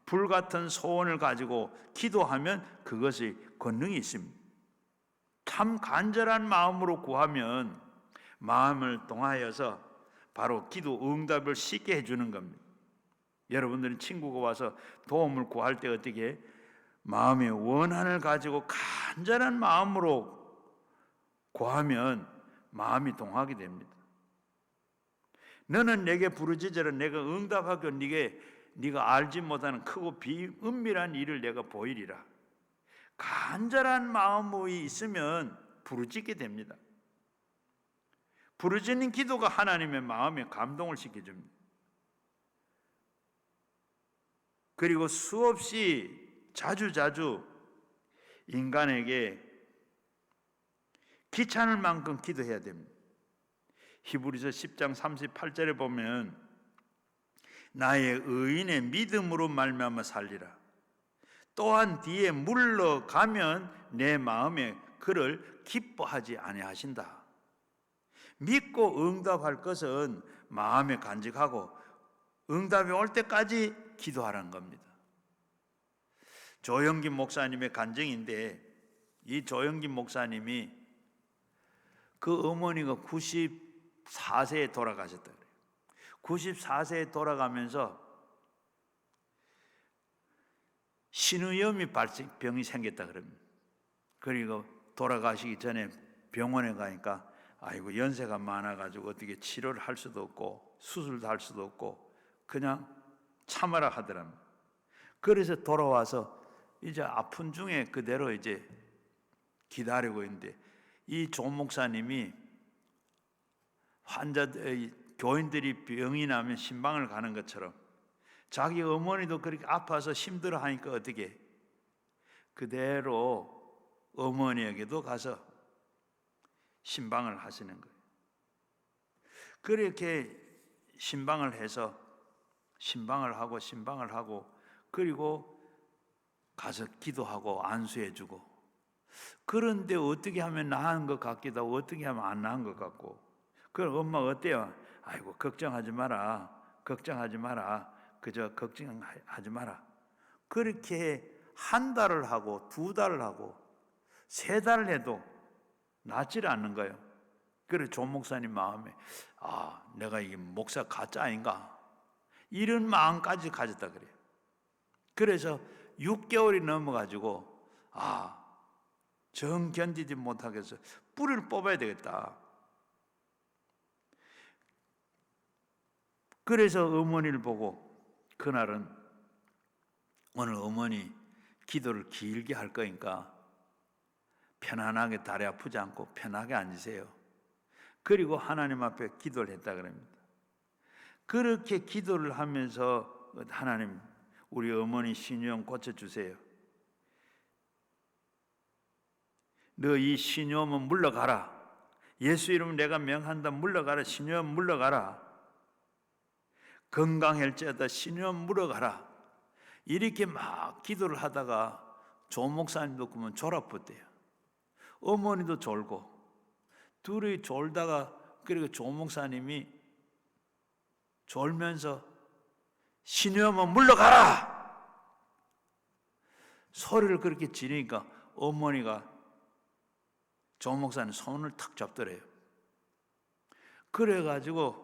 불같은 소원을 가지고 기도하면 그것이 권능이 있습니다. 참 간절한 마음으로 구하면 마음을 동하여서 바로 기도 응답을 쉽게 해주는 겁니다. 여러분들은 친구가 와서 도움을 구할 때 어떻게 해? 마음의 원한을 가지고 간절한 마음으로 구하면 마음이 동하게 됩니다. 너는 내게 부르짖으라, 내가 응답하고 네가 알지 못하는 크고 은밀한 일을 내가 보이리라. 간절한 마음이 있으면 부르짖게 됩니다. 부르짖는 기도가 하나님의 마음에 감동을 시켜줍니다. 그리고 수없이 자주 인간에게 귀찮을 만큼 기도해야 됩니다. 히브리서 10장 38절에 보면 나의 의인의 믿음으로 말미암아 살리라. 또한 뒤에 물러가면 내 마음에 그를 기뻐하지 아니하신다. 믿고 응답할 것은 마음에 간직하고 응답이 올 때까지 기도하라는 겁니다. 조영긴 목사님의 간증인데, 이 조영긴 목사님이 그 어머니가 94세에 돌아가셨다 그래요. 94세에 돌아가면서 신의염이 병이 생겼다 그럽니다. 그리고 돌아가시기 전에 병원에 가니까 아이고 연세가 많아가지고 어떻게 치료를 할 수도 없고 수술도 할 수도 없고 그냥 참아라 하더랍니다. 그래서 돌아와서 이제 아픈 중에 그대로 이제 기다리고 있는데, 이 조 목사님이 교인들이 병이 나면 신방을 가는 것처럼 자기 어머니도 그렇게 아파서 힘들어 하니까 어떻게 그대로 어머니에게도 가서 신방을 하시는 거예요. 그렇게 신방을 해서 신방을 하고 그리고 가서 기도하고 안수해주고, 그런데 어떻게 하면 나은 것 같기도 하고 어떻게 하면 안 나은 것 같고, 그럼 엄마가 어때요? 아이고 걱정하지 마라, 그저 걱정하지 마라. 그렇게 한 달을 하고 2달을 하고 3달을 해도 낫질 않는 거예요. 그래서 조 목사님 마음에 내가 이게 목사 가짜 아닌가, 이런 마음까지 가졌다 그래요. 그래서 6개월이 넘어가지고 정 견디지 못하겠어, 뿌리를 뽑아야 되겠다. 그래서 어머니를 보고, 그날은 오늘 어머니 기도를 길게 할 거니까 편안하게, 다리 아프지 않고 편하게 앉으세요. 그리고 하나님 앞에 기도를 했다 그럽니다. 그렇게 기도를 하면서 하나님, 우리 어머니 신유염 고쳐주세요. 너 이 신유염은 물러가라. 예수 이름 내가 명한다. 물러가라. 시녀 물러가라. 건강할지어다. 시녀 물러가라. 이렇게 막 기도를 하다가 조 목사님도 그러면 졸아붙대요. 어머니도 졸고 둘이 졸다가 그리고 조 목사님이 졸면서 시녀만 물러가라 소리를 그렇게 지르니까 어머니가 조 목사님 손을 탁 잡더래요. 그래가지고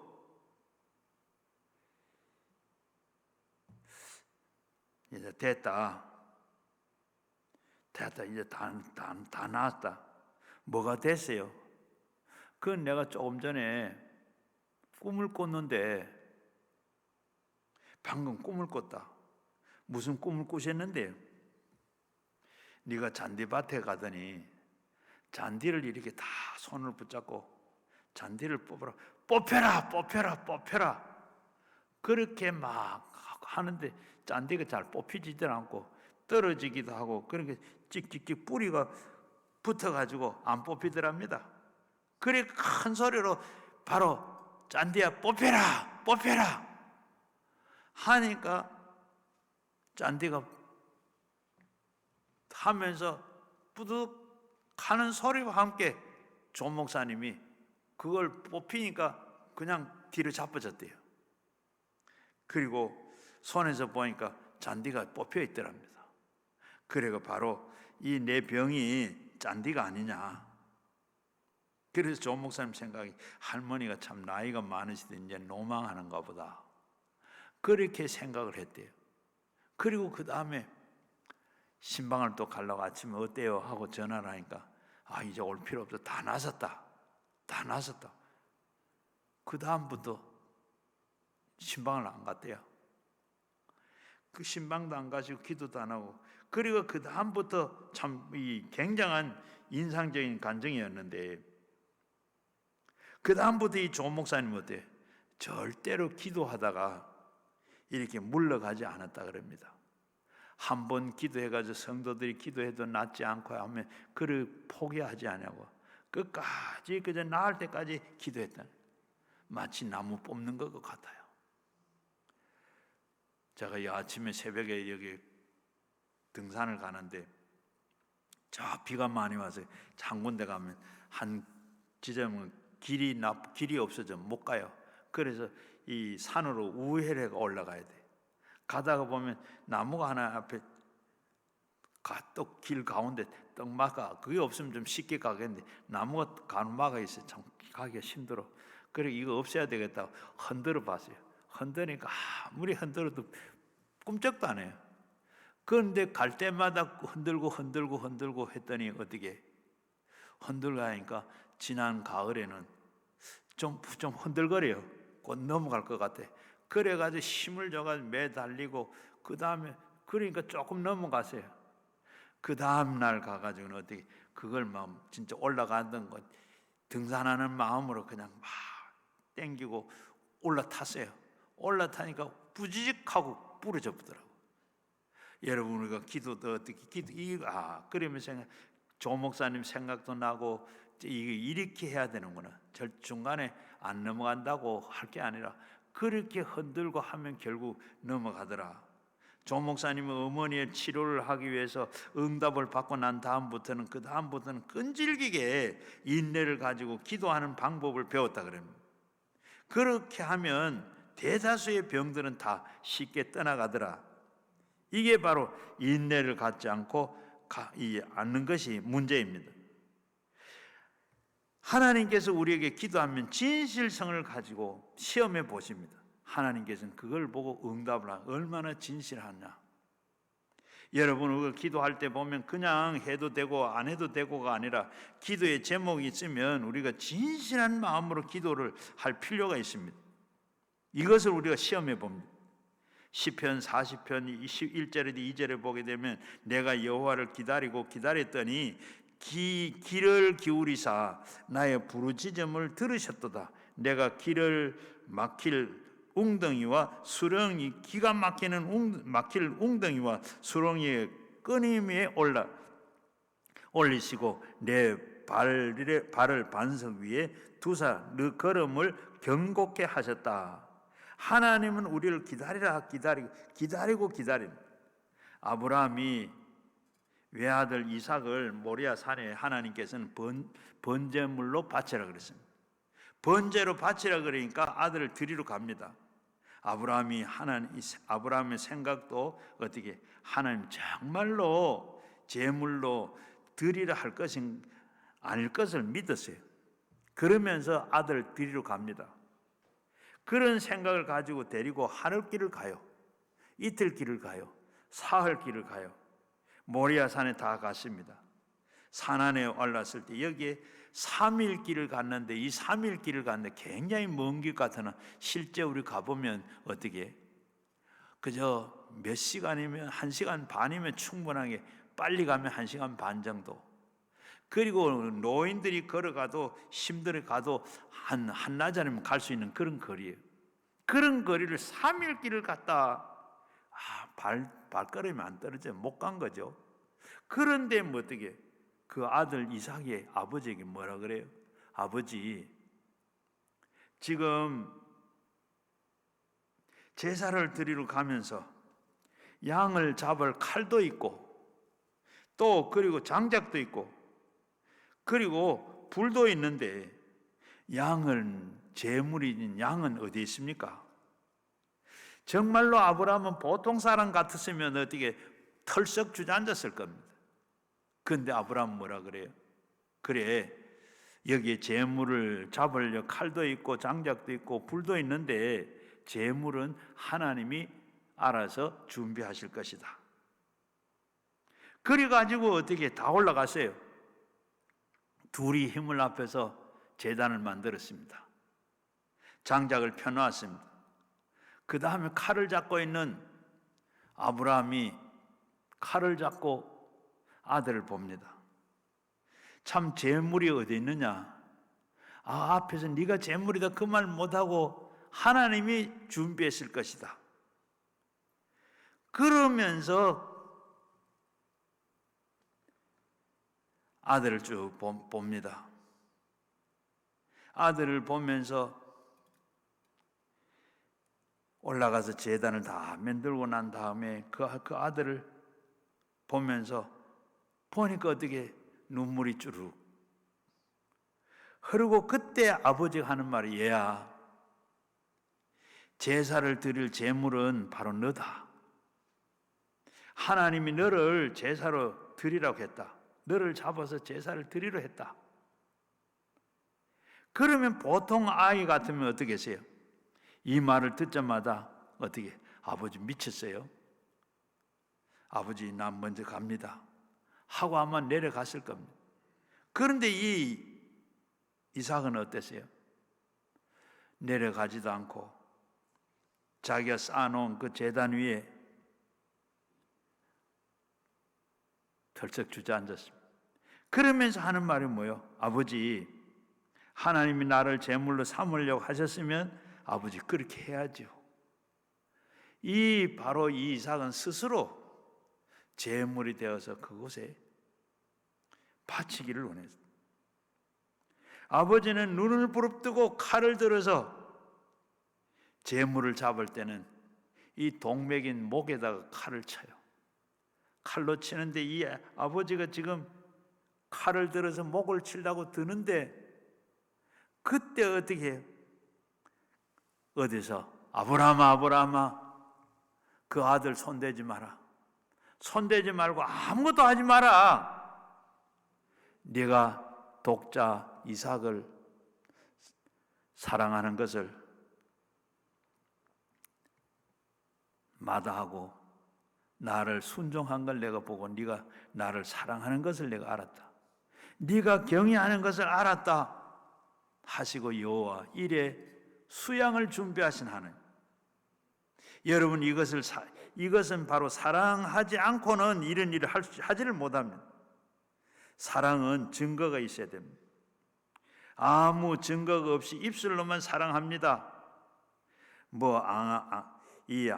이제 됐다 이제 다 나았다. 뭐가 됐어요? 그건 내가 조금 전에 꿈을 꿨는데 방금 꿈을 꿨다. 무슨 꿈을 꾸셨는데 네가 잔디밭에 가더니 잔디를 이렇게 다 손을 붙잡고 잔디를 뽑혀라 그렇게 막 하는데 잔디가 잘 뽑히지도 않고 떨어지기도 하고 그렇게 찍찍찍 뿌리가 붙어가지고 안 뽑히더랍니다. 그래 큰 소리로 바로 잔디야 뽑혀라 하니까 잔디가 하면서 뿌득 하는 소리와 함께 조 목사님이 그걸 뽑히니까 그냥 뒤로 잡아졌대요. 그리고 손에서 보니까 잔디가 뽑혀 있더랍니다. 그래가 바로 이 내 병이 잔디가 아니냐. 그래서 조 목사님 생각이 할머니가 참 나이가 많으시더 이제 노망하는가 보다. 그렇게 생각을 했대요. 그리고 그 다음에 신방을 또 가려고 아침에 어때요? 하고 전화를 하니까 이제 올 필요 없어. 다 나섰다. 그 다음부터 신방을 안 갔대요. 그 신방도 안 가시고 기도도 안 하고 그리고 그 다음부터 참 이 굉장한 인상적인 간증이었는데 그 다음부터 이 조 목사님 어때요? 절대로 기도하다가 이렇게 물러가지 않았다 그럽니다. 한 번 기도해가지고 성도들이 기도해도 낫지 않고 하면 그를 포기하지 않냐고 끝까지 그저 나을 때까지 기도했다. 마치 나무 뽑는 것 같아요. 제가 이 아침에 새벽에 여기 등산을 가는데 저 비가 많이 와서 한 군데 가면 한 지점은 길이 없어져 못 가요. 그래서 이 산으로 우회해가 올라가야 돼. 가다가 보면 나무가 하나 앞에 또 길 가운데 떡 막아. 그게 없으면 좀 쉽게 가겠는데 나무가 가로막아 있어요. 참 가기가 힘들어. 그래 이거 없애야 되겠다고 흔들어 봤어요. 흔드니까 아무리 흔들어도 꿈쩍도 안 해요. 그런데 갈 때마다 흔들고 했더니 어떻게 흔들고 하니까 지난 가을에는 좀 흔들거려요. 곧 넘어갈 것 같아. 그래가지고 힘을 줘가지고 매달리고 그 다음에 그러니까 조금 넘어갔어요. 그 다음 날 가가지고는 어떻게 그걸 막 진짜 올라가던 거 등산하는 마음으로 그냥 막 땡기고 올라탔어요. 올라타니까 부지직하고 부러져 보더라고. 여러분 우리가 기도도 어떻게 그러면서 조 목사님 생각도 나고 이렇게 해야 되는구나. 중간에 안 넘어간다고 할 게 아니라 그렇게 흔들고 하면 결국 넘어가더라. 조 목사님은 어머니의 치료를 하기 위해서 응답을 받고 난 다음부터는 끈질기게 인내를 가지고 기도하는 방법을 배웠다 그럽니다. 그렇게 하면 대다수의 병들은 다 쉽게 떠나가더라. 이게 바로 인내를 갖지 않고 않는 것이 문제입니다. 하나님께서 우리에게 기도하면 진실성을 가지고 시험해 보십니다. 하나님께서는 그걸 보고 응답을 하면 얼마나 진실하냐. 여러분 우리가 기도할 때 보면 그냥 해도 되고 안 해도 되고가 아니라 기도의 제목이 있으면 우리가 진실한 마음으로 기도를 할 필요가 있습니다. 이것을 우리가 시험해 봅니다. 시편 40편 1절에도 2절에 보게 되면 내가 여호와를 기다렸더니 귀를 기울이사 나의 부르짖음을 들으셨도다. 내가 길을 막힐 웅덩이와 수렁이 기가 막힐 웅덩이와 수렁이의 끊임에 올리시고 내 발을 반석 위에 두사 그 걸음을 견고케 하셨다. 하나님은 우리를 기다리고 아브라함이 외아들 이삭을 모리아 산에 하나님께서는 번제물로 바치라 그랬습니다. 번제로 바치라 그러니까 아들을 드리러 갑니다. 아브라함의 생각도 어떻게 하나님 정말로 제물로 드리려 할 것인 아닐 것을 믿었어요. 그러면서 아들 드리러 갑니다. 그런 생각을 가지고 데리고 하늘길을 가요. 이틀 길을 가요. 사흘 길을 가요. 모리아 산에 다 갔습니다. 산 안에 올랐을 때 여기에 3일 길을 갔는데 이 3일 길을 갔는데 굉장히 먼 길 같으나 실제 우리 가보면 어떻게 그저 몇 시간이면 1시간 반이면 충분하게 빨리 가면 1시간 반 정도. 그리고 노인들이 걸어가도 힘들어 가도 한나절이면 갈 수 있는 그런 거리예요. 그런 거리를 3일 길을 갔다. 발걸음이 안 떨어져 못 간 거죠. 그런데 뭐 어떻게 그 아들 이삭의 아버지에게 뭐라 그래요? 아버지, 지금 제사를 드리러 가면서 양을 잡을 칼도 있고 또 그리고 장작도 있고 그리고 불도 있는데 제물인 양은 어디 있습니까? 정말로 아브라함은 보통 사람 같았으면 어떻게 털썩 주저앉았을 겁니다. 그런데 아브라함은 뭐라 그래요? 그래, 여기에 제물을 잡으려 칼도 있고 장작도 있고 불도 있는데 제물은 하나님이 알아서 준비하실 것이다. 그래가지고 어떻게 다 올라갔어요. 둘이 힘을 합해서 제단을 만들었습니다. 장작을 펴놓았습니다. 그 다음에 칼을 잡고 있는 아브라함이 칼을 잡고 아들을 봅니다. 참 제물이 어디 있느냐? 앞에서 네가 제물이다 그 말 못하고 하나님이 준비했을 것이다. 그러면서 아들을 쭉 봅니다. 아들을 보면서 올라가서 제단을 다 만들고 난 다음에 그 아들을 보면서 보니까 어떻게 눈물이 주룩 흐르고 그때 아버지가 하는 말이 얘야, 제사를 드릴 제물은 바로 너다. 하나님이 너를 제사로 드리라고 했다. 너를 잡아서 제사를 드리려 했다. 그러면 보통 아이 같으면 어떻게 했어요? 이 말을 듣자마자 어떻게 아버지 미쳤어요? 아버지 나 먼저 갑니다 하고 아마 내려갔을 겁니다. 그런데 이 이삭은 어땠어요? 내려가지도 않고 자기가 쌓아놓은 그 제단 위에 털썩 주저앉았습니다. 그러면서 하는 말이 뭐예요? 아버지, 하나님이 나를 제물로 삼으려고 하셨으면 아버지 그렇게 해야죠. 바로 이 이삭은 스스로 제물이 되어서 그곳에 바치기를 원했습니다. 아버지는 눈을 부릅뜨고 칼을 들어서 제물을 잡을 때는 이 동맥인 목에다가 칼을 쳐요. 칼로 치는데 이 아버지가 지금 칼을 들어서 목을 치려고 드는데 그때 어떻게 해요? 어디서 아브라함아 그 아들 손대지 마라. 손대지 말고 아무것도 하지 마라. 네가 독자 이삭을 사랑하는 것을 마다하고 나를 순종한 걸 내가 보고 네가 나를 사랑하는 것을 내가 알았다. 네가 경외하는 것을 알았다 하시고 여호와 이래 수양을 준비하신 하나님. 여러분 이것은 바로 사랑하지 않고는 이런 일을 하지를 못합니다. 사랑은 증거가 있어야 됩니다. 아무 증거가 없이 입술로만 사랑합니다.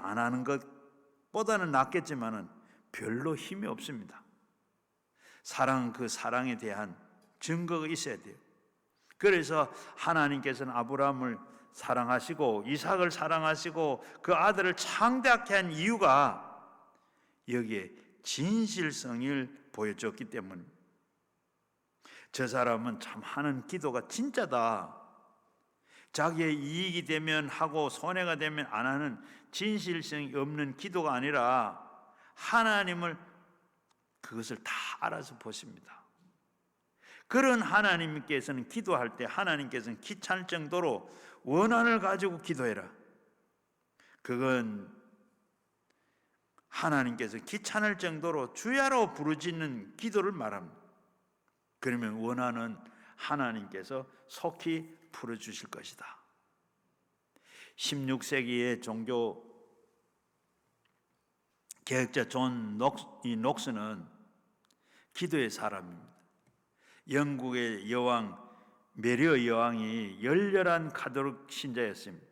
안 하는 것보다는 낫겠지만은 별로 힘이 없습니다. 사랑에 대한 증거가 있어야 돼요. 그래서 하나님께서는 아브라함을 사랑하시고 이삭을 사랑하시고 그 아들을 창대하게 한 이유가 여기에 진실성을 보여줬기 때문입니다. 저 사람은 참 하는 기도가 진짜다. 자기의 이익이 되면 하고 손해가 되면 안 하는 진실성이 없는 기도가 아니라 하나님을 그것을 다 알아서 보십니다. 그런 하나님께서는 기도할 때 하나님께서는 귀찮을 정도로 원한을 가지고 기도해라. 그건 하나님께서 귀찮을 정도로 주야로 부르짖는 기도를 말합니다. 그러면 원한은 하나님께서 속히 풀어주실 것이다. 16세기의 종교 개혁자 존 녹스는 기도의 사람입니다. 영국의 여왕 메리어 여왕이 열렬한 가톨릭 신자였습니다.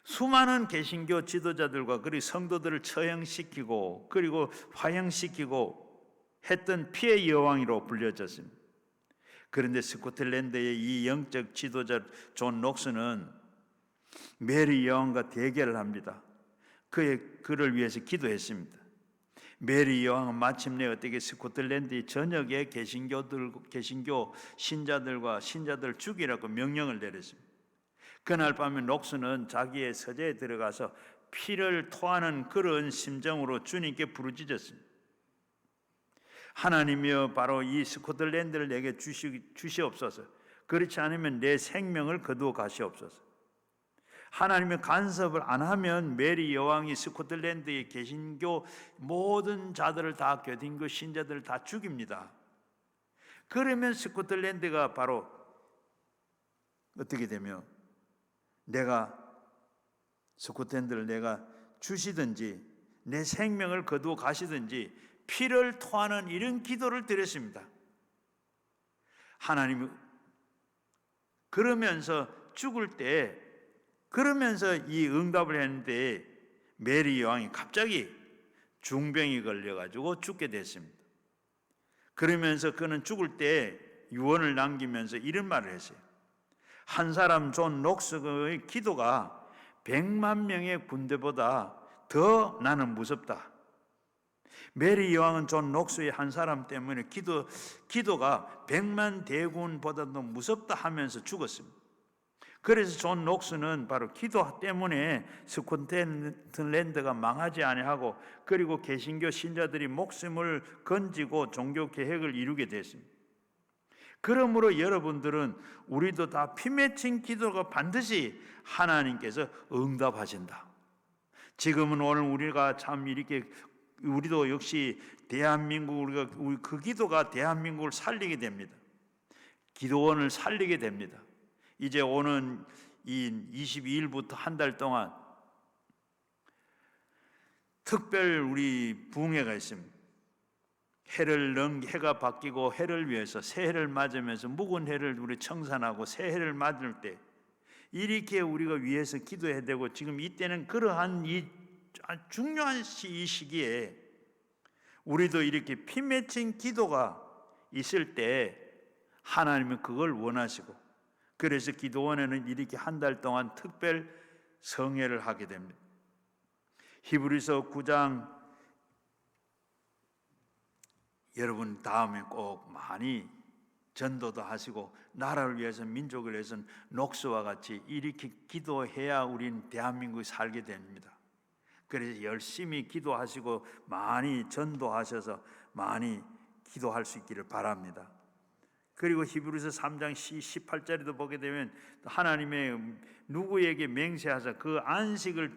수많은 개신교 지도자들과 그리고 성도들을 처형시키고 그리고 화형시키고 했던 피해 여왕으로 불려졌습니다. 그런데 스코틀랜드의 이 영적 지도자 존 녹스는 메리 여왕과 대결을 합니다. 그를 위해서 기도했습니다. 메리 여왕은 마침내 어떻게 스코틀랜드 전역의 개신교 신자들과 신자들을 죽이라고 명령을 내렸습니다. 그날 밤에 녹스는 자기의 서재에 들어가서 피를 토하는 그런 심정으로 주님께 부르짖었습니다. 하나님이여, 바로 이 스코틀랜드를 내게 주시옵소서. 그렇지 않으면 내 생명을 거두어 가시옵소서. 하나님의 간섭을 안 하면 메리 여왕이 스코틀랜드의 개신교 모든 자들을 다 개신교 신자들을 다 죽입니다. 그러면 스코틀랜드가 바로 어떻게 되며 내가 스코틀랜드를 내가 주시든지 내 생명을 거두어 가시든지 피를 토하는 이런 기도를 드렸습니다. 하나님이 그러면서 죽을 때 그러면서 이 응답을 했는데 메리 여왕이 갑자기 중병이 걸려가지고 죽게 됐습니다. 그러면서 그는 죽을 때 유언을 남기면서 이런 말을 했어요. 한 사람 존 녹스의 기도가 100만 명의 군대보다 더 나는 무섭다. 메리 여왕은 존 녹스의 한 사람 때문에 기도가 100만 대군보다도 무섭다 하면서 죽었습니다. 그래서 존 녹스는 바로 기도 때문에 스코틀랜드가 망하지 아니하고 그리고 개신교 신자들이 목숨을 건지고 종교 개혁을 이루게 됐습니다. 그러므로 여러분들은 우리도 다 피 맺힌 기도가 반드시 하나님께서 응답하신다. 지금은 오늘 우리가 참 이렇게 우리도 역시 대한민국 그 기도가 대한민국을 살리게 됩니다. 기도원을 살리게 됩니다. 이제 오는 이 22일부터 한 달 동안 특별 우리 부흥회가 있습니다. 해가 바뀌고 해를 위해서 새해를 맞으면서 묵은 해를 우리 청산하고 새해를 맞을 때 이렇게 우리가 위해서 기도해야 되고 지금 이때는 그러한 이 중요한 이 시기에 우리도 이렇게 피 맺힌 기도가 있을 때 하나님은 그걸 원하시고 그래서 기도원에는 이렇게 한 달 동안 특별 성회를 하게 됩니다. 히브리서 9장 여러분 다음에 꼭 많이 전도도 하시고 나라를 위해서 민족을 위해서는 녹스와 같이 이렇게 기도해야 우리는 대한민국에 살게 됩니다. 그래서 열심히 기도하시고 많이 전도하셔서 많이 기도할 수 있기를 바랍니다. 그리고 히브리서 3장 18절에도 보게 되면 하나님의 누구에게 맹세하사 그 안식을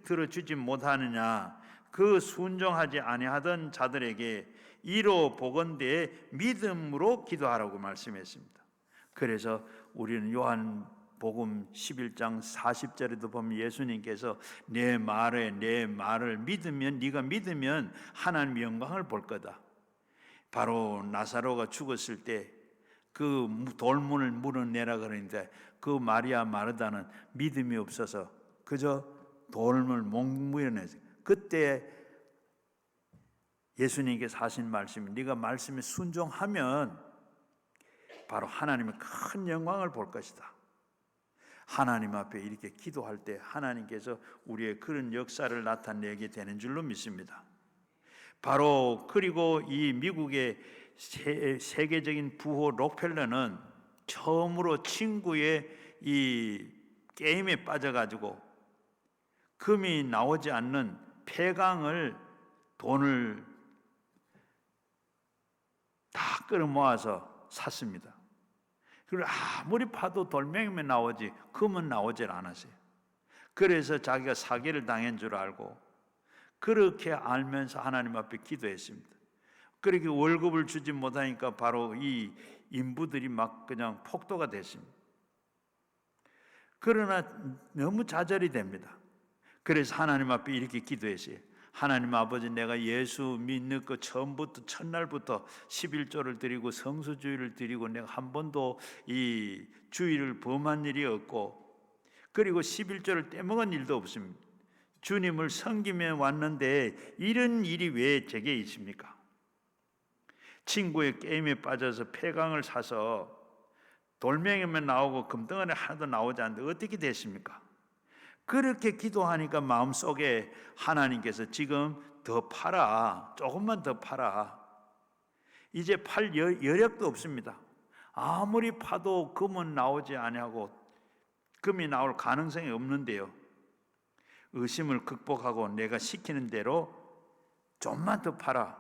들어주지 못하느냐 그 순종하지 아니하던 자들에게 이로 보건대에 믿음으로 기도하라고 말씀했습니다. 그래서 우리는 요한복음 11장 40절에도 보면 예수님께서 내 말을 믿으면 네가 믿으면 하나님의 영광을 볼 거다. 바로 나사로가 죽었을 때 그 돌문을 물어내라 그러는데 그 마리아 마르다는 믿음이 없어서 그저 돌문을 못 물어내서 그때 예수님께서 하신 말씀이 네가 말씀에 순종하면 바로 하나님의 큰 영광을 볼 것이다. 하나님 앞에 이렇게 기도할 때 하나님께서 우리의 그런 역사를 나타내게 되는 줄로 믿습니다. 바로 그리고 이 미국의 세계적인 부호 록펠러는 처음으로 친구의 이 게임에 빠져가지고 금이 나오지 않는 폐강을 돈을 다 끌어모아서 샀습니다. 그리고 아무리 파도 돌멩이면 나오지 금은 나오질 않았어요. 그래서 자기가 사기를 당한 줄 알고 그렇게 알면서 하나님 앞에 기도했습니다. 그렇게 월급을 주지 못하니까 바로 이 인부들이 막 그냥 폭도가 됐습니다. 그러나 너무 좌절이 됩니다. 그래서 하나님 앞에 이렇게 기도했어요. 하나님 아버지, 내가 예수 믿는 그 처음부터 첫날부터 11조를 드리고 성수주의를 드리고 내가 한 번도 이 주의를 범한 일이 없고 그리고 11조를 떼먹은 일도 없습니다. 주님을 섬기며 왔는데 이런 일이 왜 제게 있습니까? 친구의 게임에 빠져서 폐강을 사서 돌멩이만 나오고 금덩어리 하나도 나오지 않는데 어떻게 됐습니까? 그렇게 기도하니까 마음속에 하나님께서 지금 더 팔아, 조금만 더 팔아. 이제 팔 여력도 없습니다. 아무리 파도 금은 나오지 아니하고 금이 나올 가능성이 없는데요. 의심을 극복하고 내가 시키는 대로 좀만 더 팔아.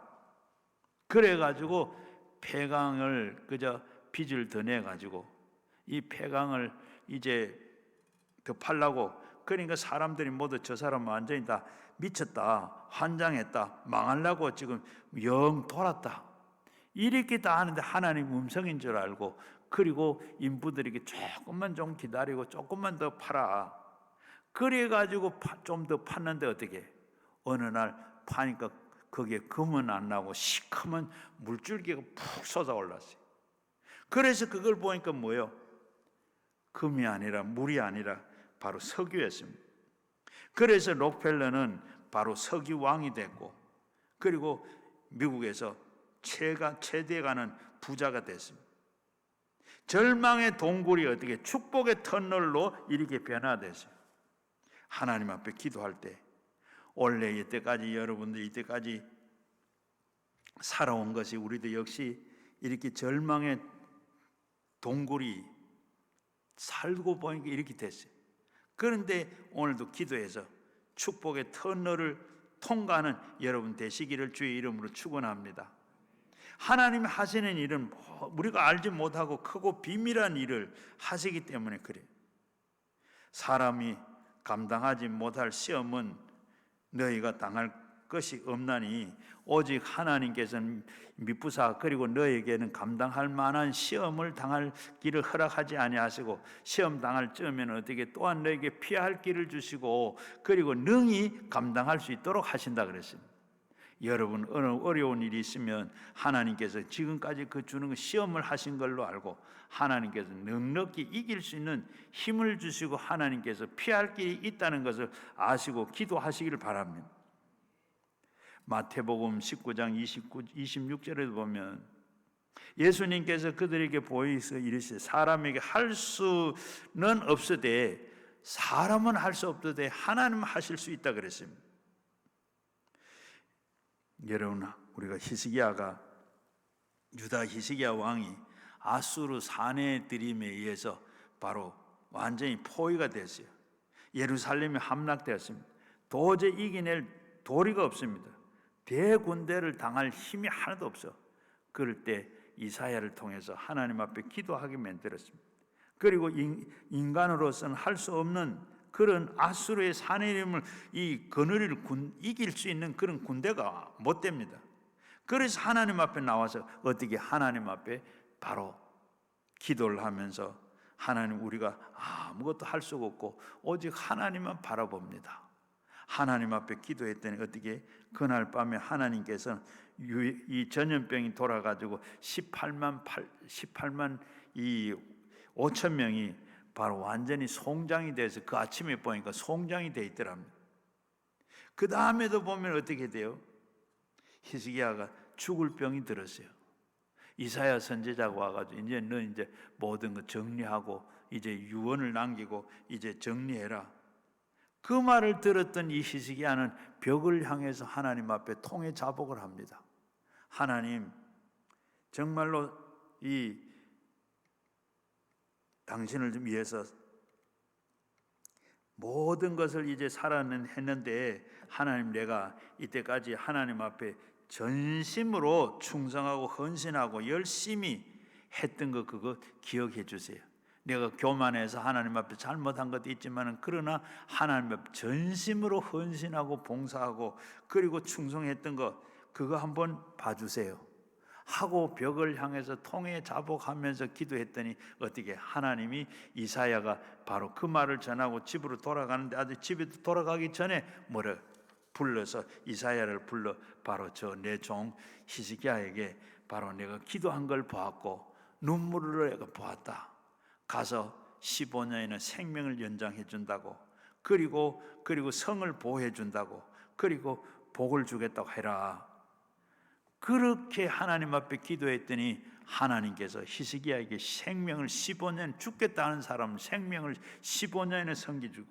그래가지고 폐강을 그저 빚을 더 내가지고 이 폐강을 이제 더 팔라고. 그러니까 사람들이 모두 저 사람 완전히 다 미쳤다, 환장했다, 망하려고 지금 영 돌았다 이렇게 다 하는데 하나님 음성인 줄 알고 그리고 인부들에게 조금만 좀 기다리고 조금만 더 팔아. 그래가지고 좀 더 팠는데 어떻게 어느 날 파니까 거기에 금은 안 나고 시커먼 물줄기가 푹 솟아올랐어요. 그래서 그걸 보니까 뭐예요? 금이 아니라 물이 아니라 바로 석유였습니다. 그래서 록펠러는 바로 석유 왕이 됐고 그리고 미국에서 최대에 가는 부자가 됐습니다. 절망의 동굴이 어떻게 축복의 터널로 이렇게 변화됐어요. 하나님 앞에 기도할 때 원래 이때까지 여러분들 이때까지 살아온 것이 우리도 역시 이렇게 절망의 동굴이 살고 보니까 이렇게 됐어요. 그런데 오늘도 기도해서 축복의 터널을 통과하는 여러분 되시기를 주의 이름으로 축원합니다. 하나님이 하시는 일은 우리가 알지 못하고 크고 비밀한 일을 하시기 때문에 그래요. 사람이 감당하지 못할 시험은 너희가 당할 것이 없나니 오직 하나님께서는 미쁘사 그리고 너에게는 감당할 만한 시험을 당할 길을 허락하지 아니하시고 시험 당할 쯤에는 어떻게 또한 너에게 피할 길을 주시고 그리고 능히 감당할 수 있도록 하신다 그랬습니다. 여러분 어느 어려운 일이 있으면 하나님께서 지금까지 그 주는 거 시험을 하신 걸로 알고 하나님께서 넉넉히 이길 수 있는 힘을 주시고 하나님께서 피할 길이 있다는 것을 아시고 기도하시기를 바랍니다. 마태복음 19장 26절에 보면 예수님께서 그들에게 보이서 이르시되 사람에게 할 수는 없으되 사람은 할 수 없으되 하나님은 하실 수 있다 그랬습니다. 여러분 우리가 히스기야가 유다 히스기야 왕이 아수르 사내 들임에 의해서 바로 완전히 포위가 됐어요. 예루살렘이 함락되었습니다. 도저히 이겨낼 도리가 없습니다. 대군대를 당할 힘이 하나도 없어. 그럴 때 이사야를 통해서 하나님 앞에 기도하게 만들었습니다. 그리고 인간으로서는 할 수 없는 그런 아수르의 사내림을 이 거느리를 이길 수 있는 그런 군대가 못 됩니다. 그래서 하나님 앞에 나와서 어떻게 하나님 앞에 바로 기도를 하면서 하나님 우리가 아무것도 할 수가 없고 오직 하나님만 바라봅니다. 하나님 앞에 기도했더니 어떻게 그날 밤에 하나님께서 이 전염병이 돌아가지고 18만 5천 명이 바로 완전히 송장이 돼서 그 아침에 보니까 송장이 돼 있더랍니다. 그 다음에도 보면 어떻게 돼요? 히스기야가 죽을 병이 들었어요. 이사야 선지자가 와가지고 이제 너 이제 모든 거 정리하고 이제 유언을 남기고 이제 정리해라. 그 말을 들었던 이 히스기야는 벽을 향해서 하나님 앞에 통회 자복을 합니다. 하나님, 정말로 이 당신을 위해서 모든 것을 이제 살아는 했는데 하나님, 내가 이때까지 하나님 앞에 전심으로 충성하고 헌신하고 열심히 했던 거 그거 기억해 주세요. 내가 교만해서 하나님 앞에 잘못한 것도 있지만 그러나 하나님 앞에 전심으로 헌신하고 봉사하고 그리고 충성했던 거 그거 한번 봐주세요 하고 벽을 향해서 통해 자복하면서 기도했더니 어떻게 하나님이 이사야가 바로 그 말을 전하고 집으로 돌아가는데 아직 집에 돌아가기 전에 뭐래 불러서 이사야를 불러 바로 저 내 종 히스기야에게 바로 내가 기도한 걸 보았고 눈물을 내가 보았다. 가서 15년이나 생명을 연장해 준다고 그리고 성을 보호해 준다고 그리고 복을 주겠다고 해라. 그렇게 하나님 앞에 기도했더니 하나님께서 히스기야에게 생명을 15년 죽겠다는 사람 생명을 15년에 섬겨주고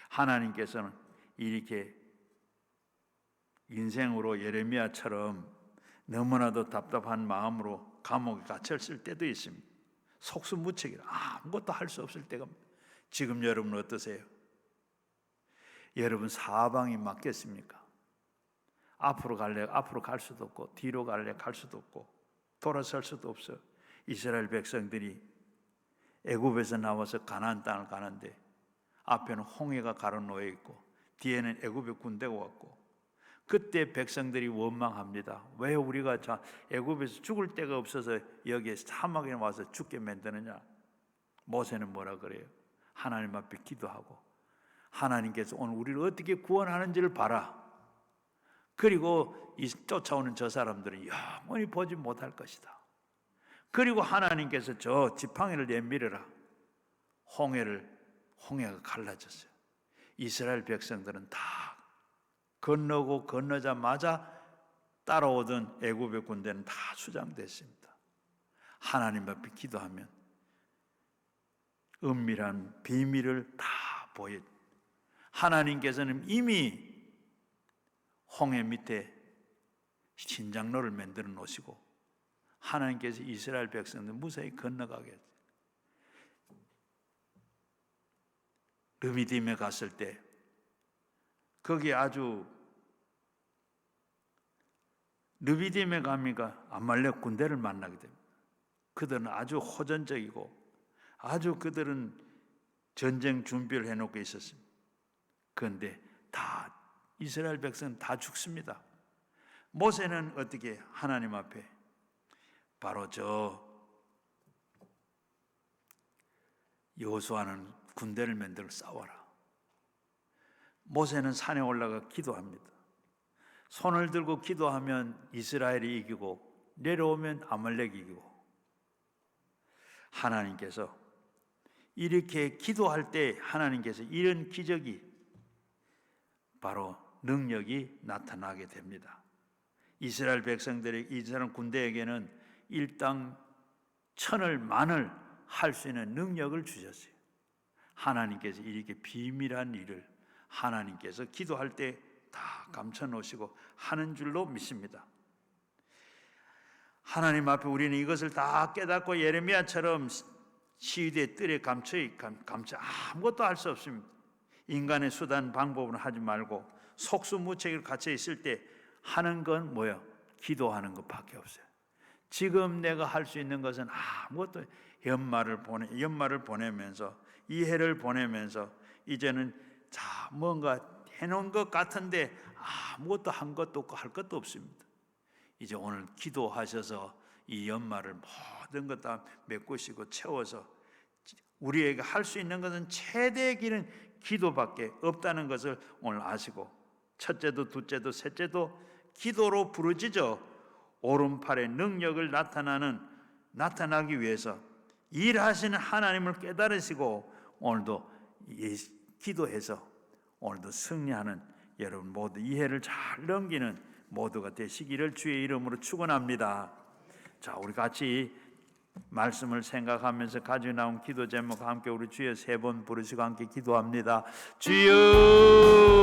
하나님께서는 이렇게 인생으로 예레미야처럼 너무나도 답답한 마음으로 감옥에 갇혔을 때도 있습니다. 속수무책이라 아무것도 할 수 없을 때가 지금 여러분 어떠세요? 여러분 사방이 맞겠습니까? 앞으로 갈래 앞으로 갈 수도 없고 뒤로 갈래 갈 수도 없고 돌아설 수도 없어. 이스라엘 백성들이 애굽에서 나와서 가나안 땅을 가는데 앞에는 홍해가 가로놓여 있고 뒤에는 애굽의 군대가 왔고 그때 백성들이 원망합니다. 왜 우리가 애굽에서 죽을 데가 없어서 여기에 사막에 와서 죽게 만드느냐. 모세는 뭐라 그래요? 하나님 앞에 기도하고 하나님께서 오늘 우리를 어떻게 구원하는지를 봐라. 그리고 이 쫓아오는 저 사람들은 영원히 보지 못할 것이다. 그리고 하나님께서 저 지팡이를 내밀어라. 홍해가 갈라졌어요. 이스라엘 백성들은 다 건너고 건너자마자 따라오던 애굽의 군대는 다 수장됐습니다. 하나님 앞에 기도하면 은밀한 비밀을 다 보여. 하나님께서는 이미 홍해 밑에 신장로를 만들어 놓으시고 하나님께서 이스라엘 백성들 무사히 건너가게 했어요. 르비딤에 갔을 때 거기 아주 르비딤에 가니까 아말렉 군대를 만나게 됩니다. 그들은 아주 호전적이고 아주 그들은 전쟁 준비를 해놓고 있었습니다. 그런데 다 이스라엘 백성은 다 죽습니다. 모세는 어떻게 하나님 앞에 바로 저 여호수아는 군대를 만들어 싸워라. 모세는 산에 올라가 기도합니다. 손을 들고 기도하면 이스라엘이 이기고 내려오면 아말렉이 이기고 하나님께서 이렇게 기도할 때 하나님께서 이런 기적이 바로 능력이 나타나게 됩니다. 이스라엘 백성들의 이스라엘 군대에게는 일당 1000을 만을 할 수 있는 능력을 주셨어요. 하나님께서 이렇게 비밀한 일을 하나님께서 기도할 때 다 감춰 놓으시고 하는 줄로 믿습니다. 하나님 앞에 우리는 이것을 다 깨닫고 예레미야처럼 시위대 뜰에 감춰 아무것도 할 수 없습니다. 인간의 수단 방법은 하지 말고 속수무책으로 갇혀 있을 때 하는 건 뭐예요? 기도하는 것밖에 없어요. 지금 내가 할 수 있는 것은 아무것도 연말을 보내면서 이 해를 보내면서 이제는 뭔가 해놓은 것 같은데 아무것도 한 것도 없고 할 것도 없습니다. 이제 오늘 기도하셔서 이 연말을 모든 것 다 메꾸시고 채워서 우리에게 할 수 있는 것은 최대의 길은 기도밖에 없다는 것을 오늘 아시고 첫째도 둘째도 셋째도 기도로 부르짖어 오른팔의 능력을 나타나기 위해서 일하시는 하나님을 깨달으시고 오늘도 기도해서 오늘도 승리하는 여러분 모두 이 해를 잘 넘기는 모두가 되시기를 주의 이름으로 축원합니다. 자, 우리 같이 말씀을 생각하면서 가지고 나온 기도 제목 함께 우리 주여 세 번 부르시고 함께 기도합니다. 주여